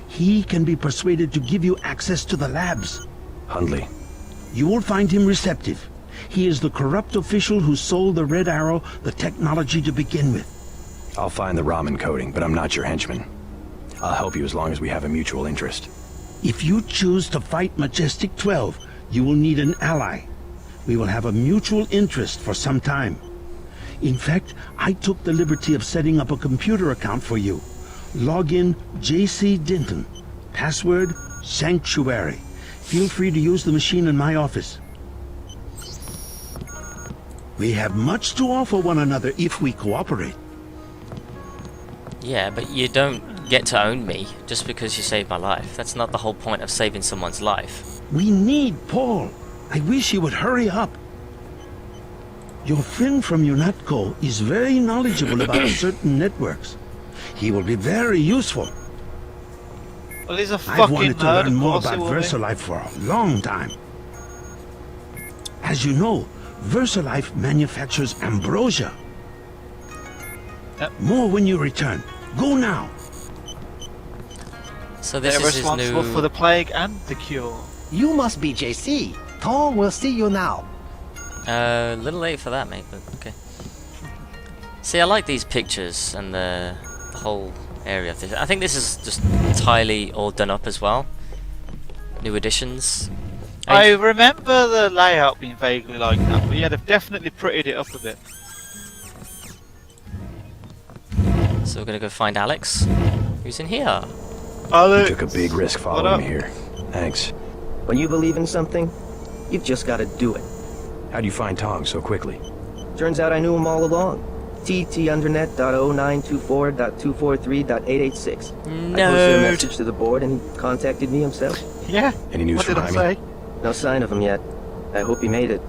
He can be persuaded to give you access to the labs. Hundley. You will find him receptive. He is the corrupt official who sold the Red Arrow the technology to begin with. I'll find the Raman coding, but I'm not your henchman. I'll help you as long as we have a mutual interest. If you choose to fight Majestic 12, you will need an ally. We will have a mutual interest for some time. In fact, I took the liberty of setting up a computer account for you. Login JC Denton. Password Sanctuary. Feel free to use the machine in my office. We have much to offer one another if we cooperate. Yeah, but you don't get to own me just because you saved my life. That's not the whole point of saving someone's life. We need Paul. I wish he would hurry up. Your friend from UNATCO is very knowledgeable about certain networks. He will be very useful. Well, he's a I've fucking wanted to nerd, learn more of course about he will be. VersaLife for a long time. As you know, VersaLife manufactures ambrosia. Yep. More when you return. Go now. So this They're is his responsible new... for the plague and the cure. You must be JC. Tom will see you now. A little late for that, mate, but okay. See, I like these pictures and the whole area of this. I think this is just entirely all done up as well. New additions. I remember the layout being vaguely like that, but yeah, they've definitely prettied it up a bit. So we're gonna go find Alex, who's in here. Alex, You took a big risk following me here. Thanks. When you believe in something, you've just got to do it. How'd you find Tong so quickly? Turns out I knew him all along. tt_undernet.0924.243.886. No. I posted a message to the board and he contacted me himself. Yeah. Any news from Jaime? No sign of him yet. I hope he made it.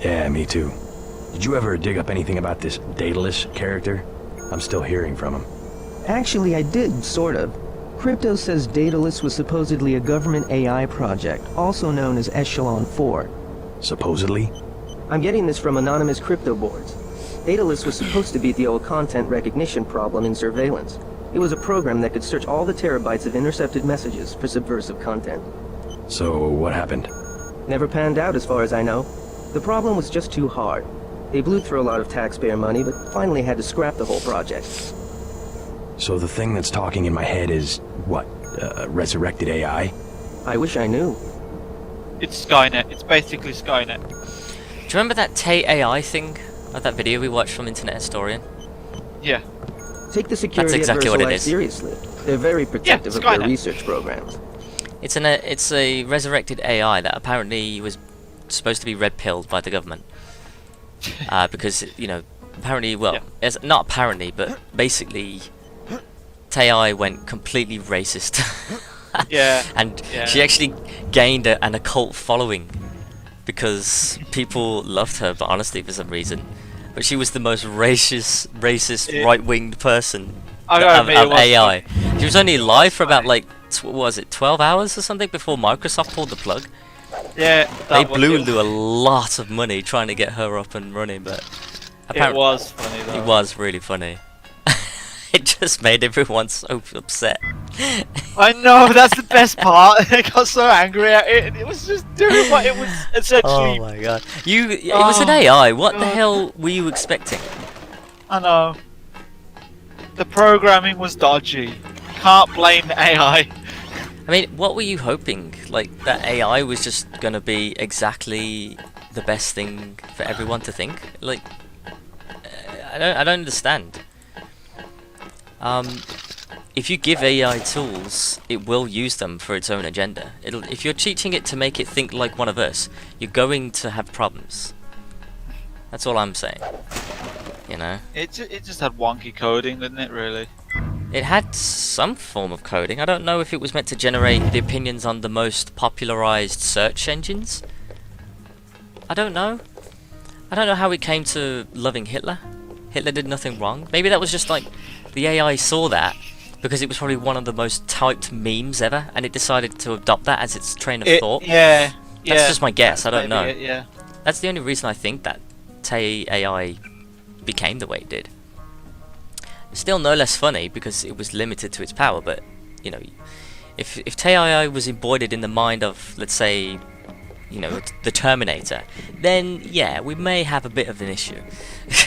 Yeah, me too. Did you ever dig up anything about this Daedalus character? I'm still hearing from him. Actually, I did, sort of. Crypto says Daedalus was supposedly a government AI project, also known as Echelon 4. Supposedly? I'm getting this from anonymous crypto boards. Daedalus was supposed to beat the old content recognition problem in surveillance. It was a program that could search all the terabytes of intercepted messages for subversive content. So, what happened? Never panned out as far as I know. The problem was just too hard. They blew through a lot of taxpayer money, but finally had to scrap the whole project. So the thing that's talking in my head is, what, resurrected AI? I wish I knew. It's Skynet. It's basically Skynet. Do you remember that Tay AI thing? That video we watched from Internet Historian? Yeah. Take the security That's exactly at what it VersaLife is. seriously. They're very protective of their Skynet. research programs. It's a resurrected AI that apparently was supposed to be red-pilled by the government. Because, you know, apparently, well, it's not apparently, but basically, Tay went completely racist. Yeah. And she actually gained an occult following because people loved her, but honestly, for some reason. But she was the most racist, right-winged person of AI. She was only live for about, like, what was it, 12 hours or something before Microsoft pulled the plug? Yeah. They blew a lot of money trying to get her up and running, but it was funny though. It was really funny. It just made everyone so upset. I know, that's the best part. I got so angry at it. It was just doing what it was essentially. Oh my god. It was an AI. What the hell were you expecting? I know. The programming was dodgy. Can't blame the AI. I mean, what were you hoping? Like, that AI was just gonna be exactly the best thing for everyone to think? Like, I don't understand. If you give AI tools, it will use them for its own agenda. If you're teaching it to make it think like one of us, you're going to have problems. That's all I'm saying. You know? It just had wonky coding, didn't it, really? It had some form of coding. I don't know if it was meant to generate the opinions on the most popularized search engines. I don't know. I don't know how it came to loving Hitler. Hitler did nothing wrong. Maybe that was just like the AI saw that because it was probably one of the most typed memes ever, and it decided to adopt that as its train of thought. Yeah. That's just my guess. I don't know. Yeah. That's the only reason I think that Tay AI became the way it did. Still no less funny because it was limited to its power, but you know, if Tay AI was embodied in the mind of, let's say, you know, the Terminator, then yeah, we may have a bit of an issue.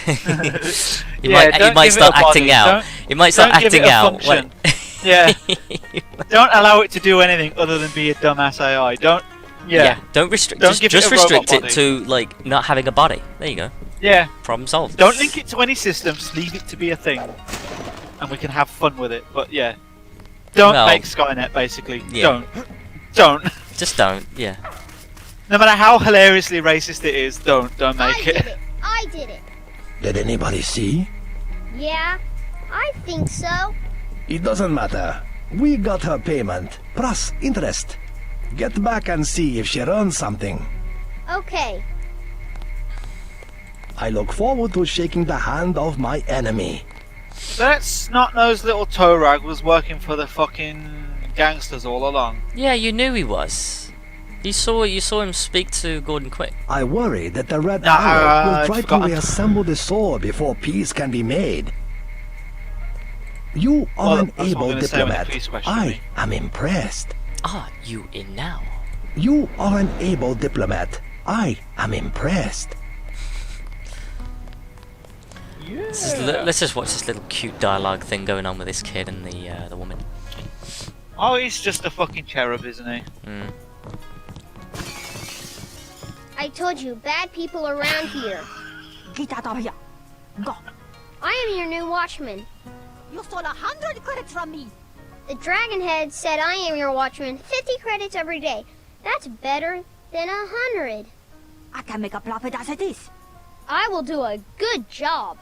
It might start acting out. It might start acting out. Yeah. Don't allow it to do anything other than be a dumbass AI. Don't. Yeah. Don't restrict. Don't Just restrict it to like not having a body. There you go. Yeah. Problem solved. Don't link it to any system. Just leave it to be a thing, and we can have fun with it. But yeah, don't make Skynet. Basically, don't. Just don't. Yeah. No matter how hilariously racist it is, don't make it. I did it. Did anybody see? Yeah, I think so. It doesn't matter. We got her payment, plus interest. Get back and see if she runs something. Okay. I look forward to shaking the hand of my enemy. That snot-nosed little toe rag was working for the fucking gangsters all along. Yeah, you knew he was. You saw him speak to Gordon Quick. I worry that the Red Arrow will try to reassemble the sword before peace can be made. You are an able diplomat. I am impressed. Are you in now? You are an able diplomat. I am impressed. Let's just watch this little cute dialogue thing going on with this kid and the woman. Oh, he's just a fucking cherub, isn't he? I told you, bad people around here. I am your new watchman. You stole 100 credits from me. The Dragonhead said I am your watchman. 50 credits every day. That's better than 100. I can make a profit as it is. I will do a good job.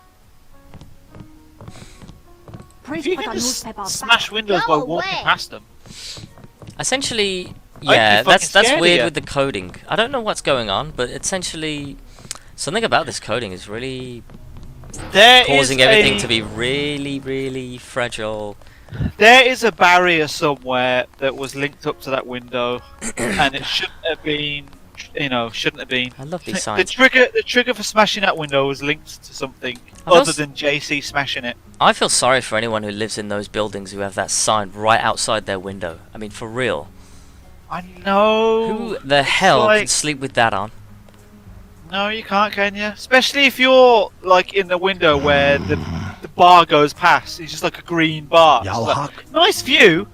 Please You put can a just newspaper smash back. windows Go by walking away. past them. Essentially, I'd be yeah, fucking that's scared of weird you. with the coding. I don't know what's going on, but essentially, something about this coding is really There causing is everything a- to be really, really fragile. There is a barrier somewhere that was linked up to that window, and it shouldn't have been. You know, shouldn't have been. I love these The signs. trigger for smashing that window was linked to something I've other also- than JC smashing it. I feel sorry for anyone who lives in those buildings who have that sign right outside their window. I mean, for real. I know. Who the hell like- can sleep with that on? No, you can't, can you? Especially if you're like in the window where the bar goes past. It's just like a green bar. It's like, nice view.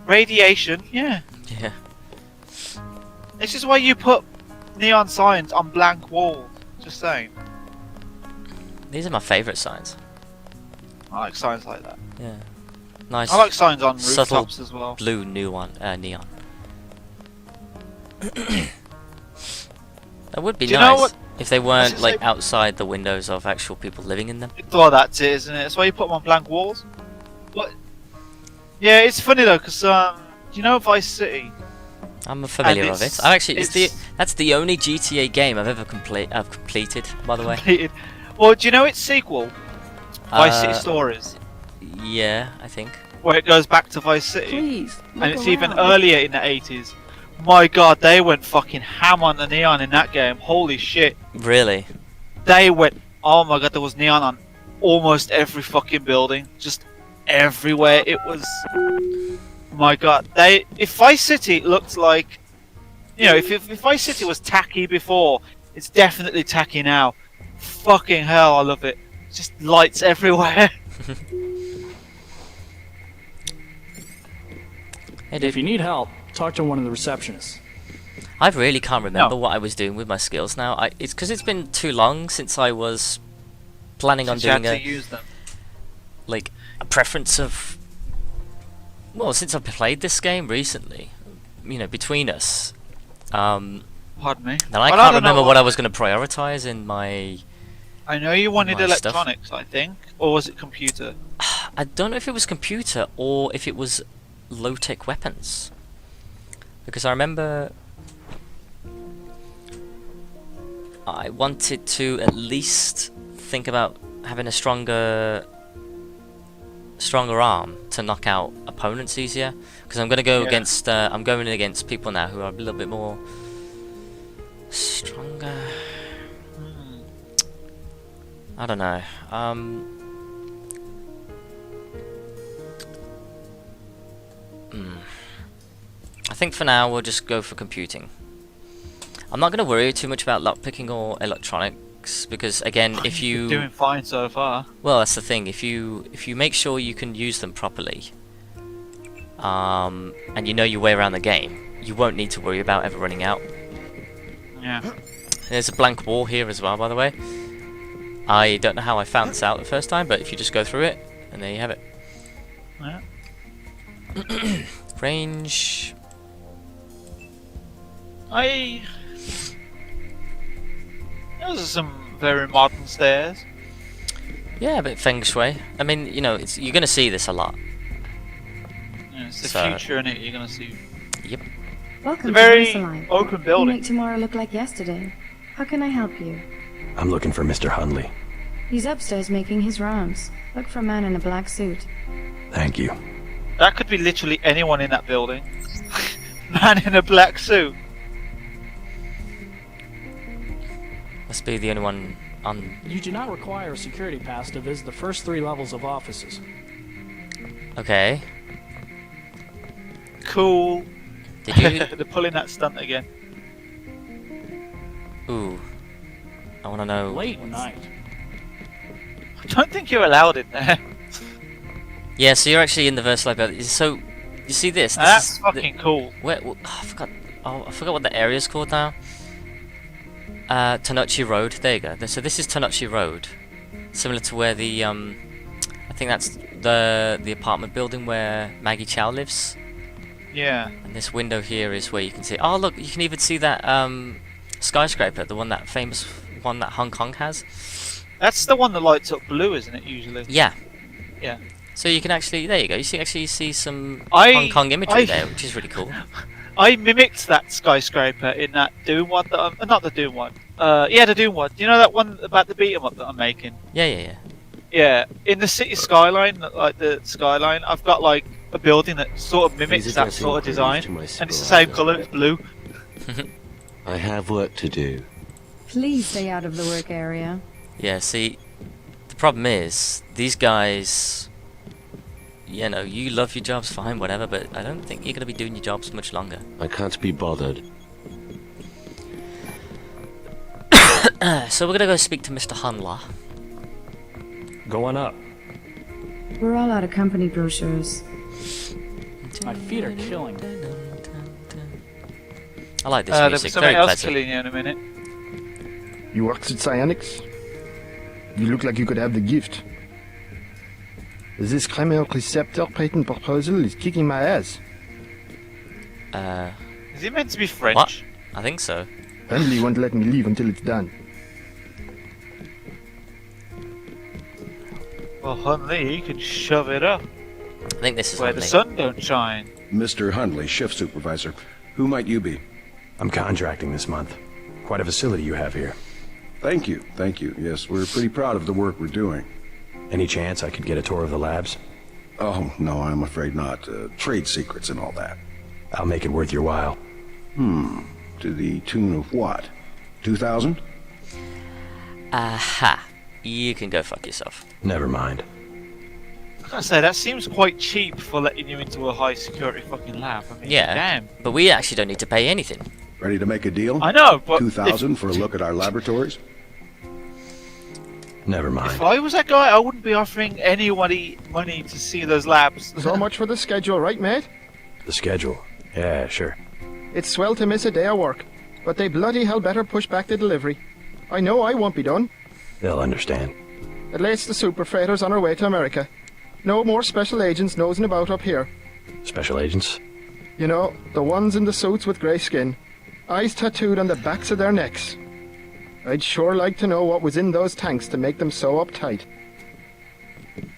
Radiation, yeah. Yeah. This is why you put neon signs on blank walls. Just saying. These are my favourite signs. I like signs like that. Yeah. Nice. I like signs on subtle rooftops as well. blue neon. That would be Do you know nice what- if they I was weren't gonna like say- outside the windows of actual people living in them. Well, that's it, isn't it? That's why you put them on blank walls. But yeah, it's funny though, because you know Vice City. I'm familiar And of it. it's- I've actually it's- that's the only GTA game I've ever completed. By the way. Completed. Well, do you know its sequel, Vice City Uh, Stories, Yeah, I think. where it goes back to Vice City, Please, and look it's even around. earlier in the 80s. My God, they went fucking ham on the neon in that game. Holy shit, Really? they went. Oh my God, there was neon on almost every fucking building, just everywhere. It was. My God, if Vice City looked like, you know, if Vice City was tacky before, it's definitely tacky now. Fucking hell, I love it. Just lights everywhere. If you need help, talk to one of the receptionists. I really can't remember what I was doing with my skills now. It's because it's been too long since I was planning on Since you had doing to use them. like a preference of. Well, since I've played this game recently, you know, between us, Pardon me. then I Well, can't don't know remember what I was going to prioritize in my. I know you wanted my stuff. electronics, I think, or was it computer? I don't know if it was computer or if it was low-tech weapons, because I remember I wanted to at least think about having a stronger arm to knock out opponents easier, because I'm going to go against I'm going against people now who are a little bit more stronger. I don't know. I think for now we'll just go for computing. I'm not going to worry too much about lockpicking or electronics, because again, if you You're doing fine so far. well, that's the thing. If you make sure you can use them properly, and you know your way around the game, you won't need to worry about ever running out. Yeah. There's a blank wall here as well, by the way. I don't know how I found this out the first time, but if you just go through it, and there you have it. Yeah. Range. Those are some very modern stairs. Yeah, a bit feng shui. I mean, you know, you're going to see this a lot. Yeah, it's the So- future in it. You're gonna see. Yep. Welcome It's a very to Isoline. open You building. make tomorrow look like yesterday. How can I help you? I'm looking for Mr. Hundley. He's upstairs making his rounds. Look for a man in a black suit. Thank you. That could be literally anyone in that building. Man in a black suit. Must be the only one on. You do not require a security pass to visit the first 3 levels of offices. Okay. Cool. Did you? They're pulling that stunt again. Ooh. I want to know. Late night. I don't think you're allowed in there. Yeah, so you're actually in the Versailles building. So, you see this? This That's is fucking cool. Where? I forgot. Oh, I forgot what the area's called now. Tanochi Road. There you go. So this is Tanochi Road, similar to where the I think think that's the apartment building where Maggie Chow lives. Yeah. And this window here is where you can see. Oh, look, you can even see that skyscraper, the one that famous one that Hong Kong has. That's the one that lights up blue, isn't it? Usually. Yeah. Yeah. So you can actually, there you go. You see some Hong Kong imagery there, which is really cool. I mimicked that skyscraper in that Doom one not the Doom one. Yeah, the Doom one. You know that one about the beat 'em up that I'm making? Yeah. Yeah, in the city skyline, like the skyline, I've got like a building that sort of mimics that sort of design, and it's the same colour, it's blue. I have work to do. Please stay out of the work area. Yeah, see, the problem is, these guys, you know, you love your jobs, fine, whatever, but I don't think you're going to be doing your jobs much longer. I can't be bothered. So we're going to go speak to Mr. Hanla. Go on up. We're all out of company brochures. My feet are killing me. I like this There'll music, be something very else pleasant. killing you in a minute. You worked at Psionics? You look like you could have the gift. This Kramer receptor patent proposal is kicking my ass. Is it meant to be French? What? I think so. Handley won't let me leave until it's done. Well, Hunley, you can shove it up. I think this is where the sun don't shine. Mr. Hundley, shift supervisor. Who might you be? I'm contracting this month. Quite a facility you have here. Thank you. Yes, we're pretty proud of the work we're doing. Any chance I could get a tour of the labs? Oh, no, I'm afraid not. Trade secrets and all that. I'll make it worth your while. To the tune of what? 2,000? Aha. You can go fuck yourself. Never mind. I gotta say, that seems quite cheap for letting you into a high security fucking lab. I mean, Yeah, damn. but we actually don't need to pay anything. Ready to make a deal? I know, but 2,000 for a look at our laboratories? Never mind. If I was that guy, I wouldn't be offering anybody money to see those labs. So much for the schedule, right, mate? The schedule? Yeah, sure. It's swell to miss a day of work, but they bloody hell better push back the delivery. I know I won't be done. They'll understand. At least the super freighters on our way to America. No more special agents nosing about up here. Special agents? You know, the ones in the suits with grey skin. Eyes tattooed on the backs of their necks. I'd sure like to know what was in those tanks to make them so uptight.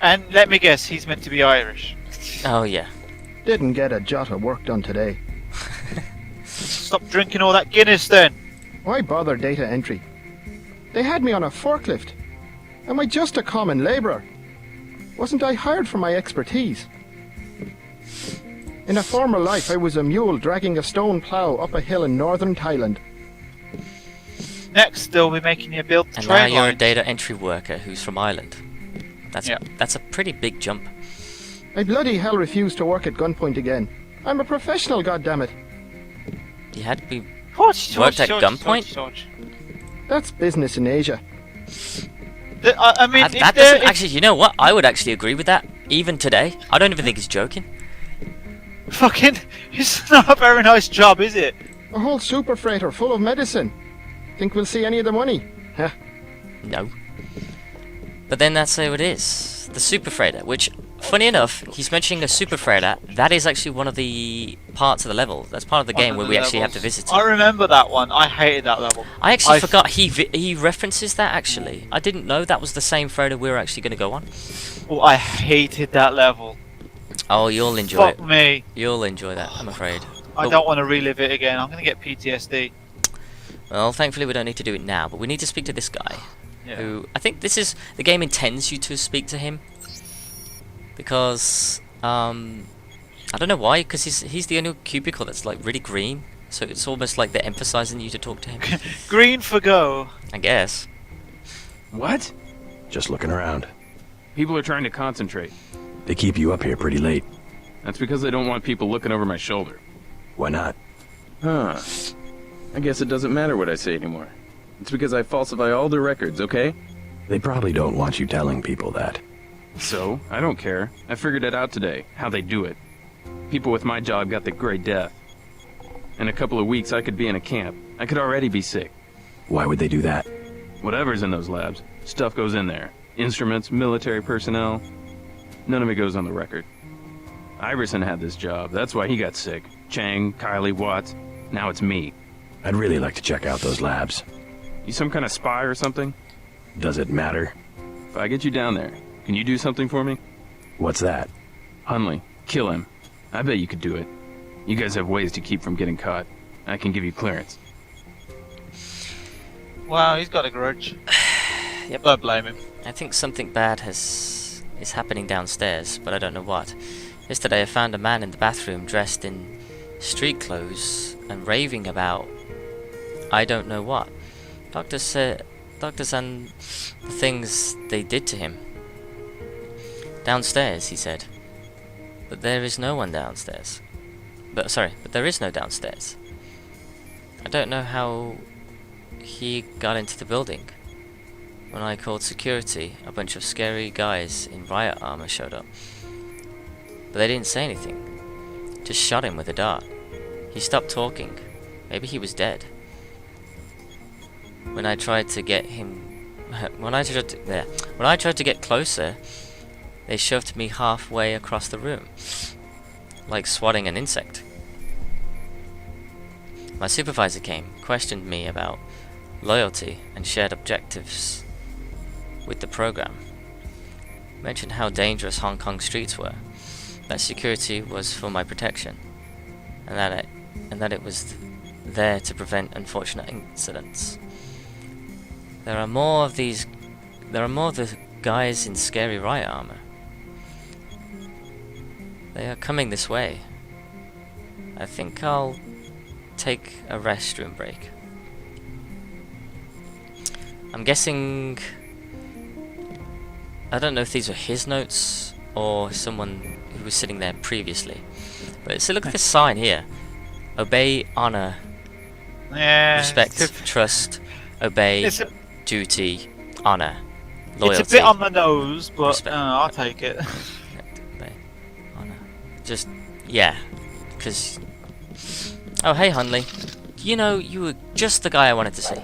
And let me guess, he's meant to be Irish. Oh, yeah. Didn't get a jot of work done today. Stop drinking all that Guinness then. Why bother data entry? They had me on a forklift. Am I just a common labourer? Wasn't I hired for my expertise? In a former life, I was a mule dragging a stone plough up a hill in northern Thailand. Next, they'll be making you build the And now train you're a lines. data entry worker who's from Ireland. That's a pretty big jump. I bloody hell refuse to work at gunpoint again. I'm a professional, goddammit. You had to be Torch, worked at torch, gunpoint? torch. That's business in Asia. I mean, if that they're- doesn't actually. You know what? I would actually agree with that. Even today, I don't even think he's joking. Fucking, it's not a very nice job, is it? A whole super freighter full of medicine. Think we'll see any of the money? Huh? No. But then that's how it is. The super freighter, which, funny enough, he's mentioning a super freighter. That is actually one of the parts of the level. That's part of the game where we actually have to visit it. I remember that one. I hated that level. I actually forgot he references that actually. I didn't know that was the same freighter we were actually going to go on. Oh, I hated that level. Oh, you'll enjoy it. Fuck me. You'll enjoy that, I'm afraid. I don't want to relive it again. I'm going to get PTSD. Well, thankfully we don't need to do it now, but we need to speak to this guy. Yeah. Who, I think this is, the game intends you to speak to him. Because, I don't know why, because he's the only cubicle that's like really green. So it's almost like they're emphasizing you to talk to him. Green for go. I guess. What? Just looking around. People are trying to concentrate. They keep you up here pretty late. That's because they don't want people looking over my shoulder. Why not? Huh. I guess it doesn't matter what I say anymore. It's because I falsify all the records, okay? They probably don't want you telling people that. So, I don't care. I figured it out today, how they do it. People with my job got the Great Death. In a couple of weeks, I could be in a camp. I could already be sick. Why would they do that? Whatever's in those labs, stuff goes in there. Instruments, military personnel. None of it goes on the record. Iverson had this job. That's why he got sick. Chang, Kylie, Watts. Now it's me. I'd really like to check out those labs. You some kind of spy or something? Does it matter? If I get you down there, can you do something for me? What's that? Hunley. Kill him. I bet you could do it. You guys have ways to keep from getting caught. I can give you clearance. Wow, he's got a grudge. Yep. Don't blame him. I think something bad is happening downstairs, but I don't know what. Yesterday I found a man in the bathroom dressed in street clothes and raving about I don't know what. Doctors and the things they did to him. Downstairs, he said. But there is no one downstairs. But there is no downstairs. I don't know how he got into the building. When I called security, a bunch of scary guys in riot armor showed up. But they didn't say anything. Just shot him with a dart. He stopped talking. Maybe he was dead. When I tried to get closer, they shoved me halfway across the room, like swatting an insect. My supervisor came, questioned me about loyalty and shared objectives with the program. Mentioned how dangerous Hong Kong streets were, that security was for my protection, and that it was there to prevent unfortunate incidents. There are more of the guys in scary riot armor. They are coming this way. I think I'll take a restroom break. I'm guessing... I don't know if these were his notes or someone who was sitting there previously. But so look at this sign here. Obey, honor, respect, trust, obey, duty, honor, loyalty. It's a bit on the nose, but I'll take it. Obey, honor. Just, yeah. Because... Oh, hey, Hunley. You know, you were just the guy I wanted to see.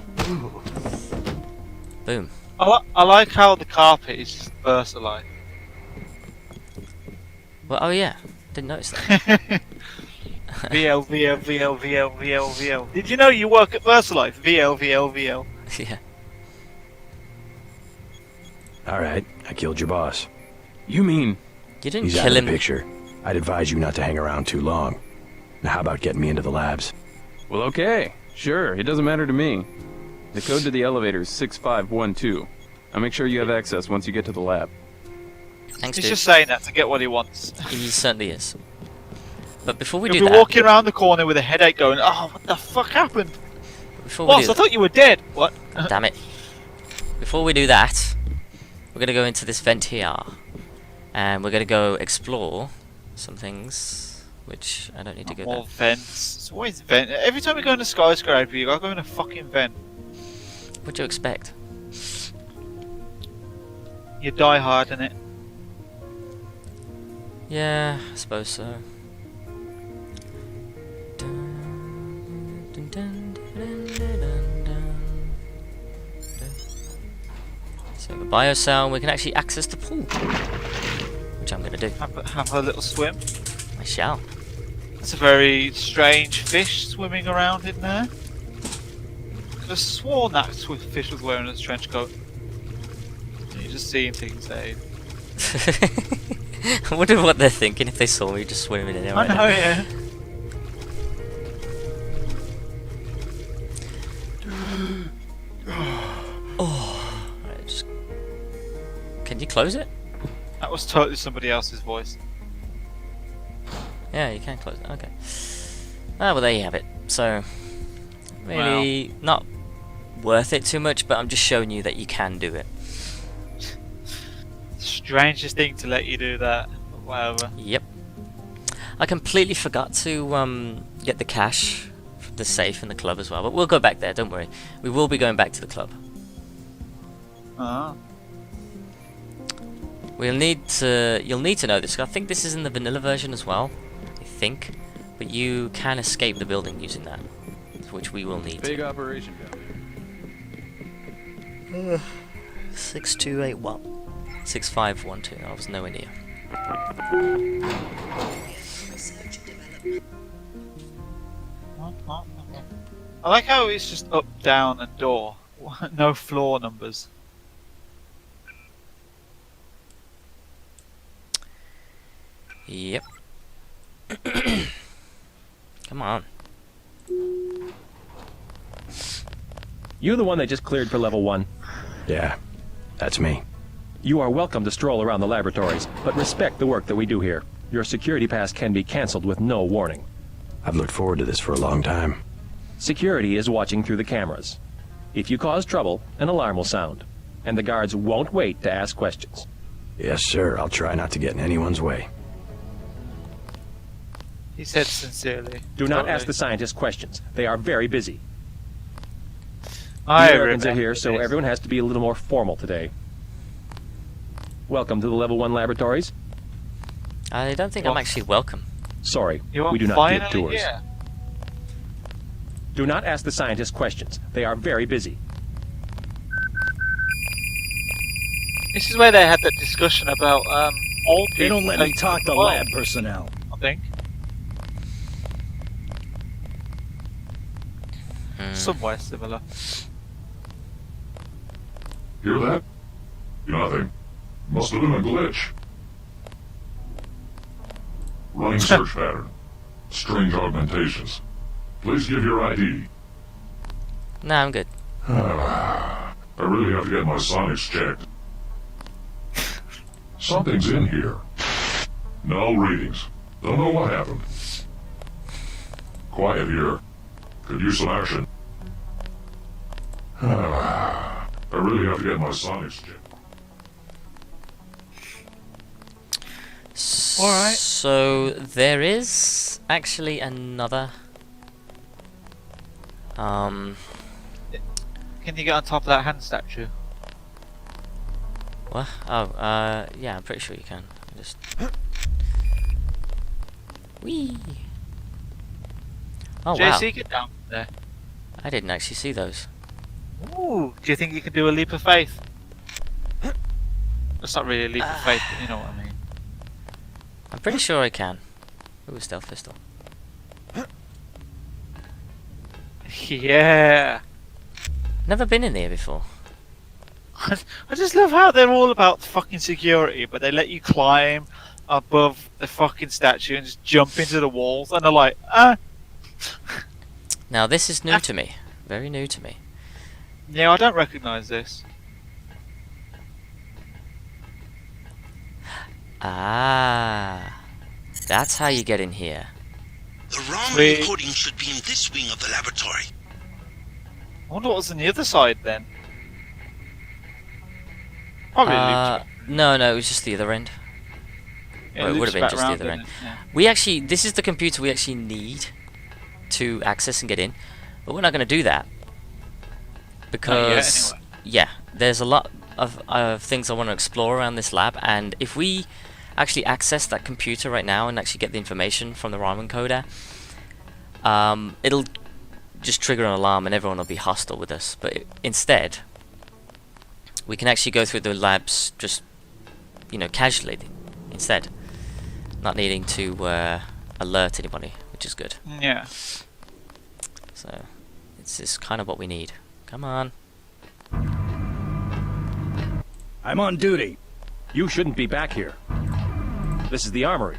Boom. I like how the carpet is just Versalite. Well, oh yeah, didn't notice that. VL. Did you know you work at Versalite? VL. Yeah. Alright, I killed your boss. You mean... You didn't He's kill out of him? the picture. I'd advise you not to hang around too long. Now how about getting me into the labs? Well, okay. Sure, it doesn't matter to me. The code to the elevator is 6512. I'll make sure you have access once you get to the lab. Thanks, He's dude. just saying that to get what he wants. He certainly is. But before we He'll do be that... walking around the corner with a headache going, oh, what the fuck happened? Before we Boss, do I thought you were dead. What? Damn it. Before we do that, we're going to go into this vent here. And we're going to go explore some things, which I don't need to go there. More vents. It's always vent. Every time we go in a skyscraper, you gotta go in a fucking vent. What do you expect? You die hard in it. Yeah, I suppose so. So the biocell, we can actually access the pool, which I'm going to do. Have a little swim. I shall. It's a very strange fish swimming around in there. I just sworn that fish was wearing a trench coat. You're just seeing things, eh? I wonder what they're thinking if they saw me just swimming in there right now. I know, yeah. Oh, right, just... Can you close it? That was totally somebody else's voice. Yeah, you can close it. Okay. Ah, well, there you have it. So, really not worth it too much, but I'm just showing you that you can do it. Strangest thing to let you do that. Whatever. Yep. I completely forgot to get the cash from the safe in the club as well, but we'll go back there. Don't worry. We will be going back to the club. Ah. You'll need to know this. I think this is in the vanilla version as well. I think, but you can escape the building using that, which we will need. Big operation down there. 6281. 6512. I was nowhere near. I like how it's just up, down, and door. No floor numbers. Yep. Come on. You the one they just cleared for level 1? Yeah, that's me. You are welcome to stroll around the laboratories, but respect the work that we do here. Your security pass can be cancelled with no warning. I've looked forward to this for a long time. Security is watching through the cameras. If you cause trouble, an alarm will sound, and the guards won't wait to ask questions. Yes, sir. I'll try not to get in anyone's way. He said sincerely. Do not ask the scientists questions. They are very busy. The I Americans are remember here, so everyone has to be a little more formal today. Welcome to the level 1 laboratories. I don't think I'm actually welcome. Sorry, You are we do not give finally tours. here. Do not ask the scientists questions. They are very busy. This is where they had that discussion about old people. They don't let me taking talk to the world, lab personnel. I think. Somewhere similar. Hear that? Nothing. Must have been a glitch. Running search pattern. Strange augmentations. Please give your ID. Nah, I'm good. I really have to get my sonics checked. Something's in here. No readings. Don't know what happened. Quiet here. Could use some action. I really have to get my sonics checked. Alright. So there is actually another. Can you get on top of that hand statue? What? Oh, yeah, I'm pretty sure you can. Just. Whee! Oh, wow. JC, get down there. I didn't actually see those. Ooh, do you think you can do a leap of faith? That's not really a leap of faith, but you know what I mean. I'm pretty sure I can. Ooh, stealth pistol. Yeah. Never been in here before. I just love how they're all about fucking security, but they let you climb above the fucking statue and just jump into the walls, and they're like, Now this is new to me. Very new to me. Yeah, I don't recognise this. Ah, that's how you get in here. The ramen recording should be in this wing of the laboratory. I wonder what was on the other side then. Probably no, it was just the other end. Yeah, Well, it would have been back just the round, other end. didn't it? Yeah. We actually, this is the computer we actually need to access and get in, but we're not going to do that because anyway. yeah, there's a lot of things I want to explore around this lab, and if we actually access that computer right now and actually get the information from the ramen coder, it'll just trigger an alarm and everyone will be hostile with us. But instead, we can actually go through the labs just, casually instead, not needing to alert anybody, which is good. Yeah. So this is kind of what we need. Come on. I'm on duty. You shouldn't be back here. This is the armory.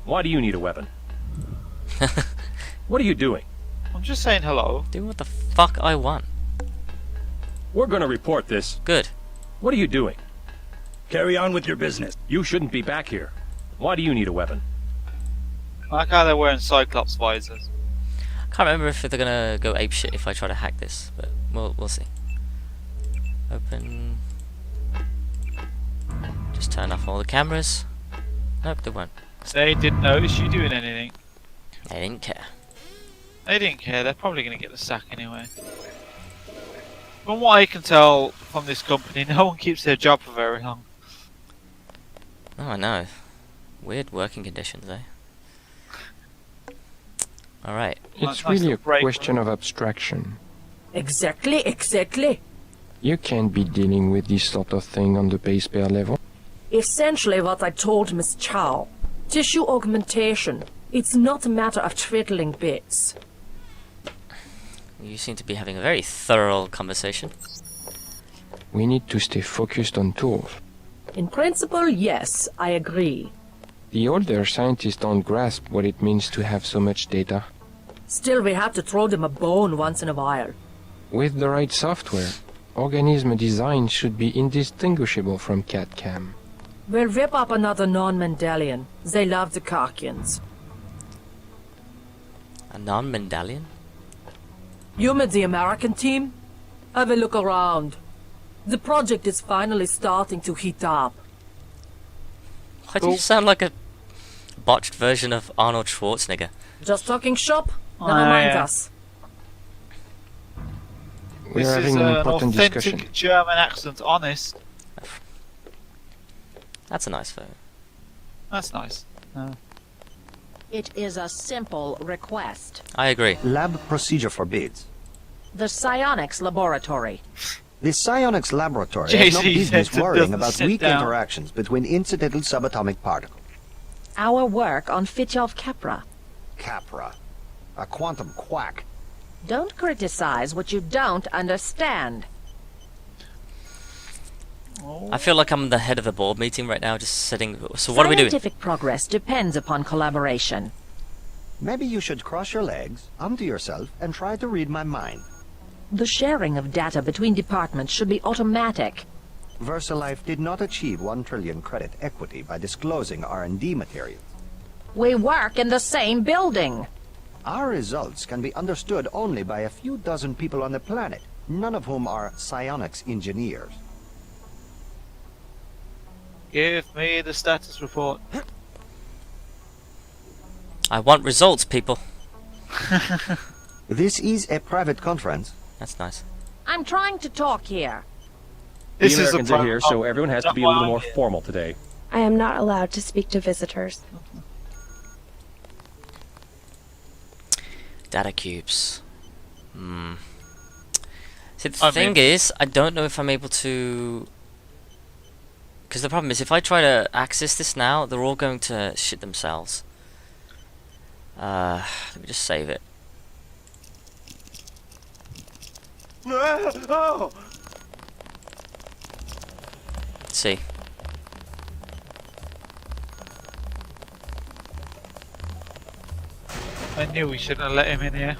Why do you need a weapon? What are you doing? I'm just saying hello. Do what the fuck I want. We're gonna report this. Good. What are you doing? Carry on with your business. You shouldn't be back here. Why do you need a weapon? I like how they're wearing Cyclops visors. Can't remember if they're gonna go apeshit if I try to hack this, but we'll see. Open. Just turn off all the cameras. Nope, they won't. They didn't notice you doing anything. They didn't care. They didn't care. They're probably going to get the sack anyway. From what I can tell from this company, no one keeps their job for very long. Oh, I know. Weird working conditions, eh? Alright. It's really a question of abstraction. Exactly. You can't be dealing with this sort of thing on the base pair level. Essentially what I told Miss Chow. Tissue augmentation. It's not a matter of twiddling bits. You seem to be having a very thorough conversation. We need to stay focused on tools. In principle, yes, I agree. The older scientists don't grasp what it means to have so much data. Still, we have to throw them a bone once in a while. With the right software, organism design should be indistinguishable from CAD-CAM. We'll whip up another non-Mendelian. They love the Karkians. A non-Mendelian? You met the American team? Have a look around. The project is finally starting to heat up. Why do you sound like a botched version of Arnold Schwarzenegger? Just talking shop? Never mind us. We're This having is an an important authentic discussion. German accent, honest. That's a nice photo. That's nice. It is a simple request. I agree. Lab procedure forbids. The psionics laboratory. The psionics laboratory JC has no business said it worrying doesn't about sit weak down. interactions between incidental subatomic particles. Our work on Fitjov Capra. Capra. A quantum quack. Don't criticize what you don't understand. I feel like I'm the head of the board meeting right now, just sitting. So what are we doing? Scientific progress depends upon collaboration. Maybe you should cross your legs, onto yourself, and try to read my mind. The sharing of data between departments should be automatic. VersaLife did not achieve 1 trillion credit equity by disclosing R&D materials. We work in the same building. Our results can be understood only by a few dozen people on the planet, none of whom are psionics engineers. Give me the status report. I want results, people. This is a private conference. That's nice. I'm trying to talk here. The Americans are here, so everyone has to be a little more formal today. I am not allowed to speak to visitors. Data cubes. See, the thing is, I don't know if I'm able to... Because the problem is, if I try to access this now, they're all going to shit themselves. Let me just save it. Oh. Let's see. I knew we shouldn't have let him in here.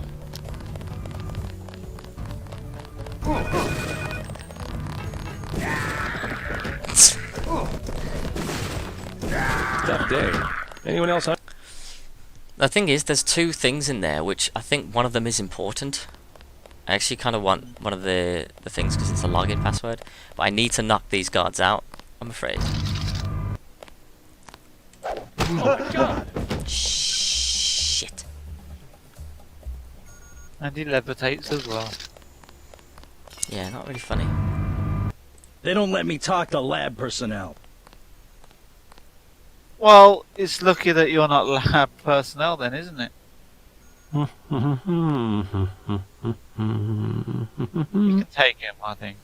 Tough day. Anyone else? The thing is, there's two things in there, which I think one of them is important. I actually kind of want one of the things because it's a login password, but I need to knock these guards out, I'm afraid. Oh my god! Shit. And he levitates as well. Yeah, not really funny. They don't let me talk to lab personnel. Well, it's lucky that you're not lab personnel then, isn't it? You can take him, I think.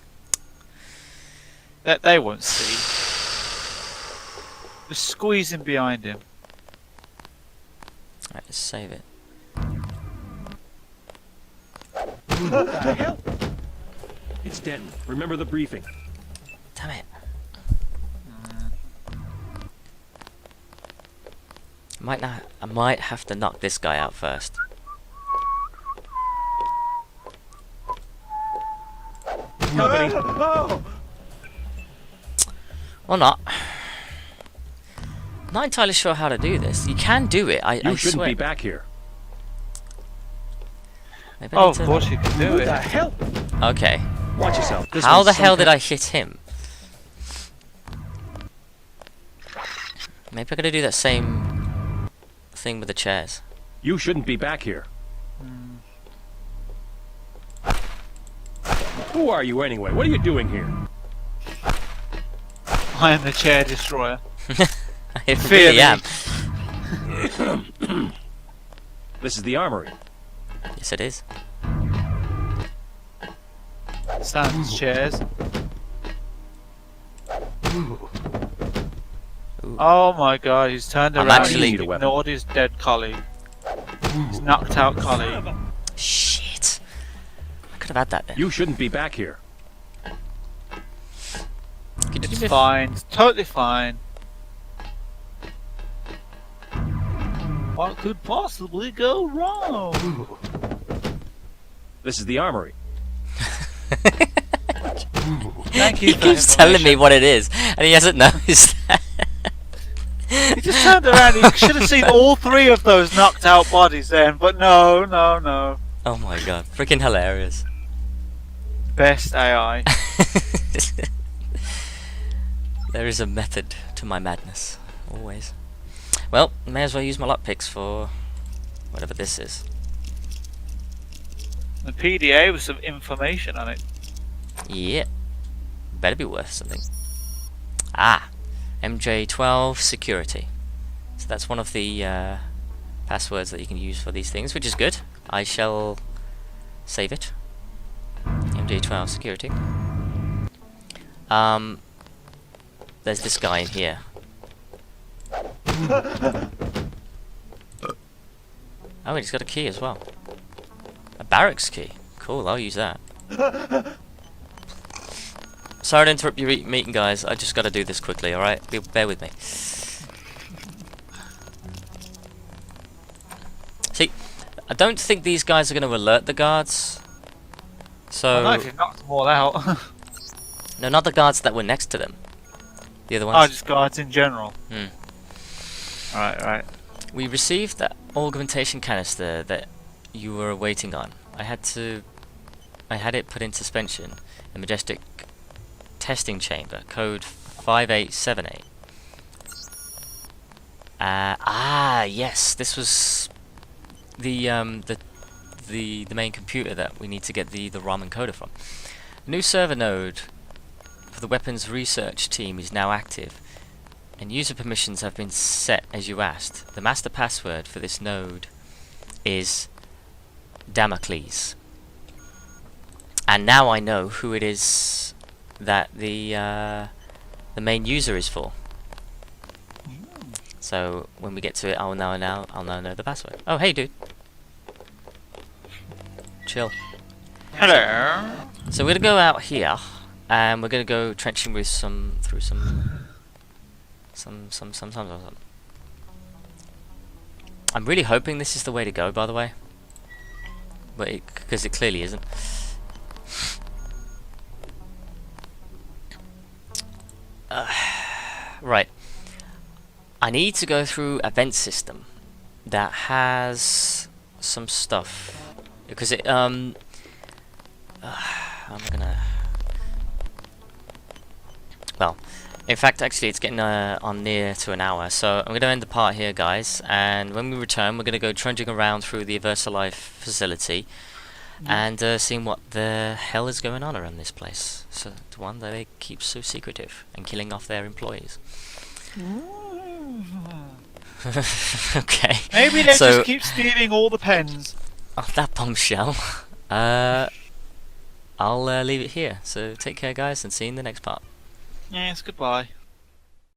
That they won't see. Just squeeze him behind him. Alright, let's save it. What the hell? It's Denton. Remember the briefing. Damn it. I might have to knock this guy out first. Company. Or not. Not entirely sure how to do this. You can do it. I shouldn't swear. be back here. Maybe I need Of to- course you can do What it. the hell? Okay. Watch yourself. This How one's the some hell did kind- I hit him? Maybe I gotta do that same thing with the chairs. You shouldn't be back here. Who are you anyway? What are you doing here? I am the chair destroyer. I Fear really me. am. This is the armory. Yes, it is. Stands chairs. Oh my god, he's turned I'm around actually- and ignored his dead colleague. He's knocked out colleague. Shit. I could have had that then. You shouldn't be back here. It's fine. It's totally fine. What could possibly go wrong? This is the armory. Thank you He for keeps the telling me what it is, and he hasn't noticed that. He just turned around. He should have seen all three of those knocked out bodies then, but no. Oh my god, freaking hilarious. Best AI. There is a method to my madness, always. Well, may as well use my lockpicks for whatever this is. The PDA with some information on it. Yeah, better be worth something. Ah, MJ12 security. So that's one of the passwords that you can use for these things, which is good. I shall save it. MJ12 security. There's this guy in here. Oh, he's got a key as well. A barracks key. Cool, I'll use that. Sorry to interrupt your meeting, guys. I just got to do this quickly, alright? Bear with me. See, I don't think these guys are going to alert the guards. So... Oh, no, if you've knocked them all out. No, not the guards that were next to them. The other ones. Oh, just guards in general. Right. We received that augmentation canister that you were waiting on. I had it put in suspension. The Majestic testing chamber, code 5878. Yes, this was the main computer that we need to get the ROM encoder from. New server node for the weapons research team is now active, and user permissions have been set as you asked. The master password for this node is Damocles. And now I know who it is that the main user is for. So when we get to it, I'll now know the password. Oh, hey, dude. Chill. Hello. So we're gonna go out here, and we're gonna go trenching with some I'm really hoping this is the way to go, by the way, but because it clearly isn't. Right. I need to go through a vent system that has some stuff, because it I'm gonna, well, in fact, actually it's getting on near to an hour, so I'm gonna end the part here, guys, and when we return we're gonna go trudging around through the VersaLife facility and seeing what the hell is going on around this place. So the one that they keep so secretive and killing off their employees. Okay. Maybe they just keep stealing all the pens. Oh, that bombshell. I'll leave it here. So take care, guys, and see you in the next part. Yes, goodbye.